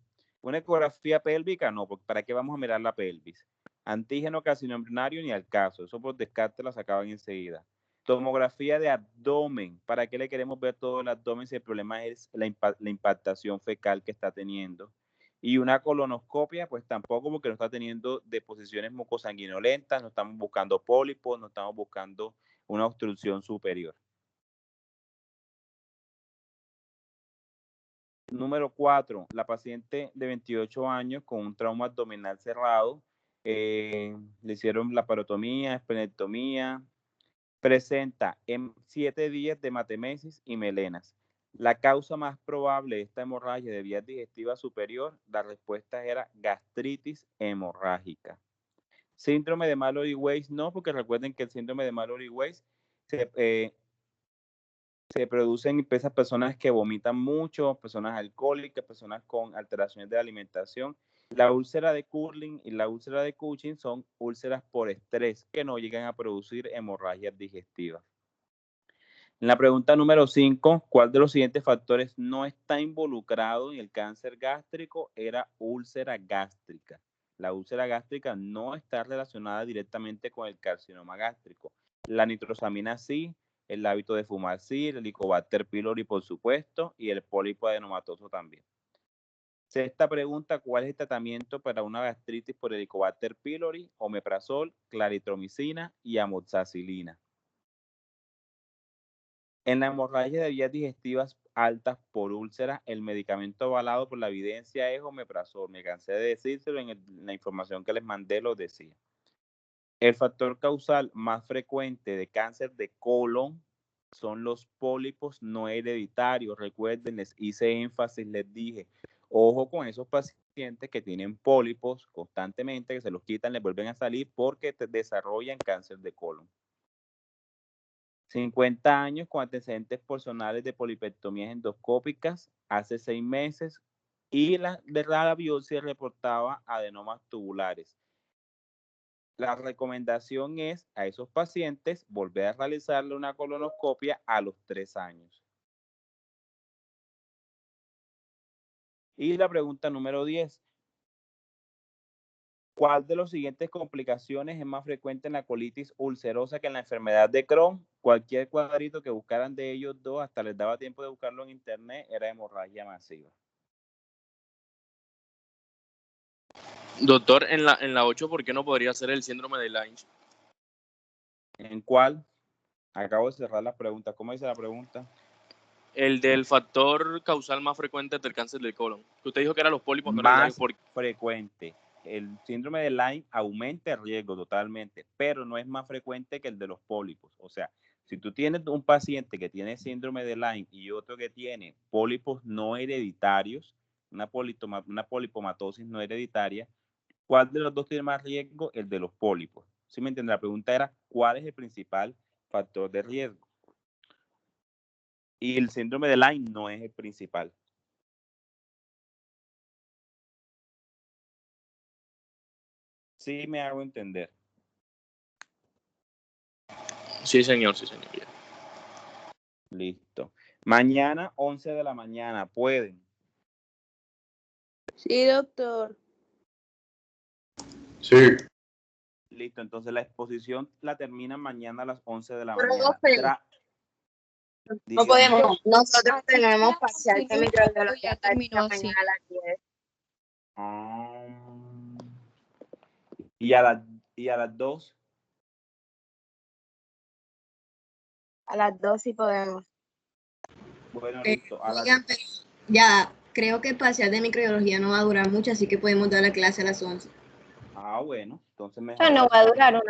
[SPEAKER 7] Una ecografía pélvica, no, porque ¿para qué vamos a mirar la pelvis? Antígeno carcinoembrionario ni al caso, eso por descarte la sacaban enseguida. Tomografía de abdomen, ¿para qué le queremos ver todo el abdomen si el problema es la impactación fecal que está teniendo? Y una colonoscopia, pues tampoco, porque no está teniendo deposiciones mucosanguinolentas, no estamos buscando pólipos, no estamos buscando una obstrucción superior. Número 4, la paciente de 28 años con un trauma abdominal cerrado, le hicieron laparotomía, esplenectomía, presenta en 7 días de hematemesis y melenas. La causa más probable de esta hemorragia de vías digestivas superior, la respuesta era gastritis hemorrágica. Síndrome de Mallory-Weiss no, porque recuerden que el síndrome de Mallory-Weiss se producen en esas personas que vomitan mucho, personas alcohólicas, personas con alteraciones de la alimentación. La úlcera de Curling y la úlcera de Cushing son úlceras por estrés que no llegan a producir hemorragias digestivas. En la pregunta número 5, ¿cuál de los siguientes factores no está involucrado en el cáncer gástrico? Era úlcera gástrica. La úlcera gástrica no está relacionada directamente con el carcinoma gástrico. La nitrosamina sí, el hábito de fumar sí, el Helicobacter pylori por supuesto y el pólipo adenomatoso también. Sexta pregunta, ¿cuál es el tratamiento para una gastritis por Helicobacter pylori? Omeprazol, claritromicina y amoxicilina. En la hemorragia de vías digestivas altas por úlceras, el medicamento avalado por la evidencia es omeprazol. Me cansé de decírselo, en la información que les mandé lo decía. El factor causal más frecuente de cáncer de colon son los pólipos no hereditarios. Recuerden, les hice énfasis, les dije, ojo con esos pacientes pacientes que tienen pólipos constantemente, que se los quitan, les vuelven a salir porque desarrollan cáncer de colon. 50 años con antecedentes personales de polipectomías endoscópicas hace 6 meses y de la biopsia reportaba adenomas tubulares. La recomendación es a esos pacientes volver a realizarle una colonoscopia a los 3 años. Y la pregunta número 10. ¿Cuál de las siguientes complicaciones es más frecuente en la colitis ulcerosa que en la enfermedad de Crohn? Cualquier cuadrito que buscaran de ellos dos, hasta les daba tiempo de buscarlo en internet, era hemorragia masiva.
[SPEAKER 1] Doctor, en la 8, ¿por qué no podría ser el síndrome de Lyme?
[SPEAKER 7] ¿En cuál? Acabo de cerrar la pregunta. ¿Cómo dice la pregunta?
[SPEAKER 1] El del factor causal más frecuente del cáncer del colon. Usted dijo que eran los pólipos, no
[SPEAKER 7] más
[SPEAKER 1] era
[SPEAKER 7] frecuente. El síndrome de Lyme aumenta el riesgo totalmente, pero no es más frecuente que el de los pólipos. O sea, si tú tienes un paciente que tiene síndrome de Lyme y otro que tiene pólipos no hereditarios, una polipomatosis no hereditaria, ¿cuál de los dos tiene más riesgo? El de los pólipos. ¿Sí me entiendes? La pregunta era, ¿cuál es el principal factor de riesgo? Y el síndrome de Lyme no es el principal. Sí me hago entender.
[SPEAKER 1] Sí, señor, sí, señor. Ya.
[SPEAKER 7] Listo. Mañana, 11 de la mañana, ¿pueden?
[SPEAKER 10] Sí, doctor.
[SPEAKER 1] Sí.
[SPEAKER 7] Listo, entonces la exposición la terminan mañana a las 11 de la
[SPEAKER 8] Profe,
[SPEAKER 7] mañana.
[SPEAKER 8] no
[SPEAKER 7] Dígame.
[SPEAKER 8] podemos. Nosotros
[SPEAKER 2] Así
[SPEAKER 8] tenemos
[SPEAKER 2] que
[SPEAKER 8] parcial de
[SPEAKER 2] sí,
[SPEAKER 8] microbiología
[SPEAKER 2] ya terminó, sí.
[SPEAKER 8] mañana a las 10.
[SPEAKER 7] ¿Y a las 2?
[SPEAKER 8] A las 2 sí podemos.
[SPEAKER 7] Bueno, listo.
[SPEAKER 8] Oigan, pero ya, creo que el parcial de microbiología no va a durar mucho, así que podemos dar la clase a las 11.
[SPEAKER 7] Ah, bueno, entonces
[SPEAKER 9] Eso
[SPEAKER 7] mejor.
[SPEAKER 9] no va a durar una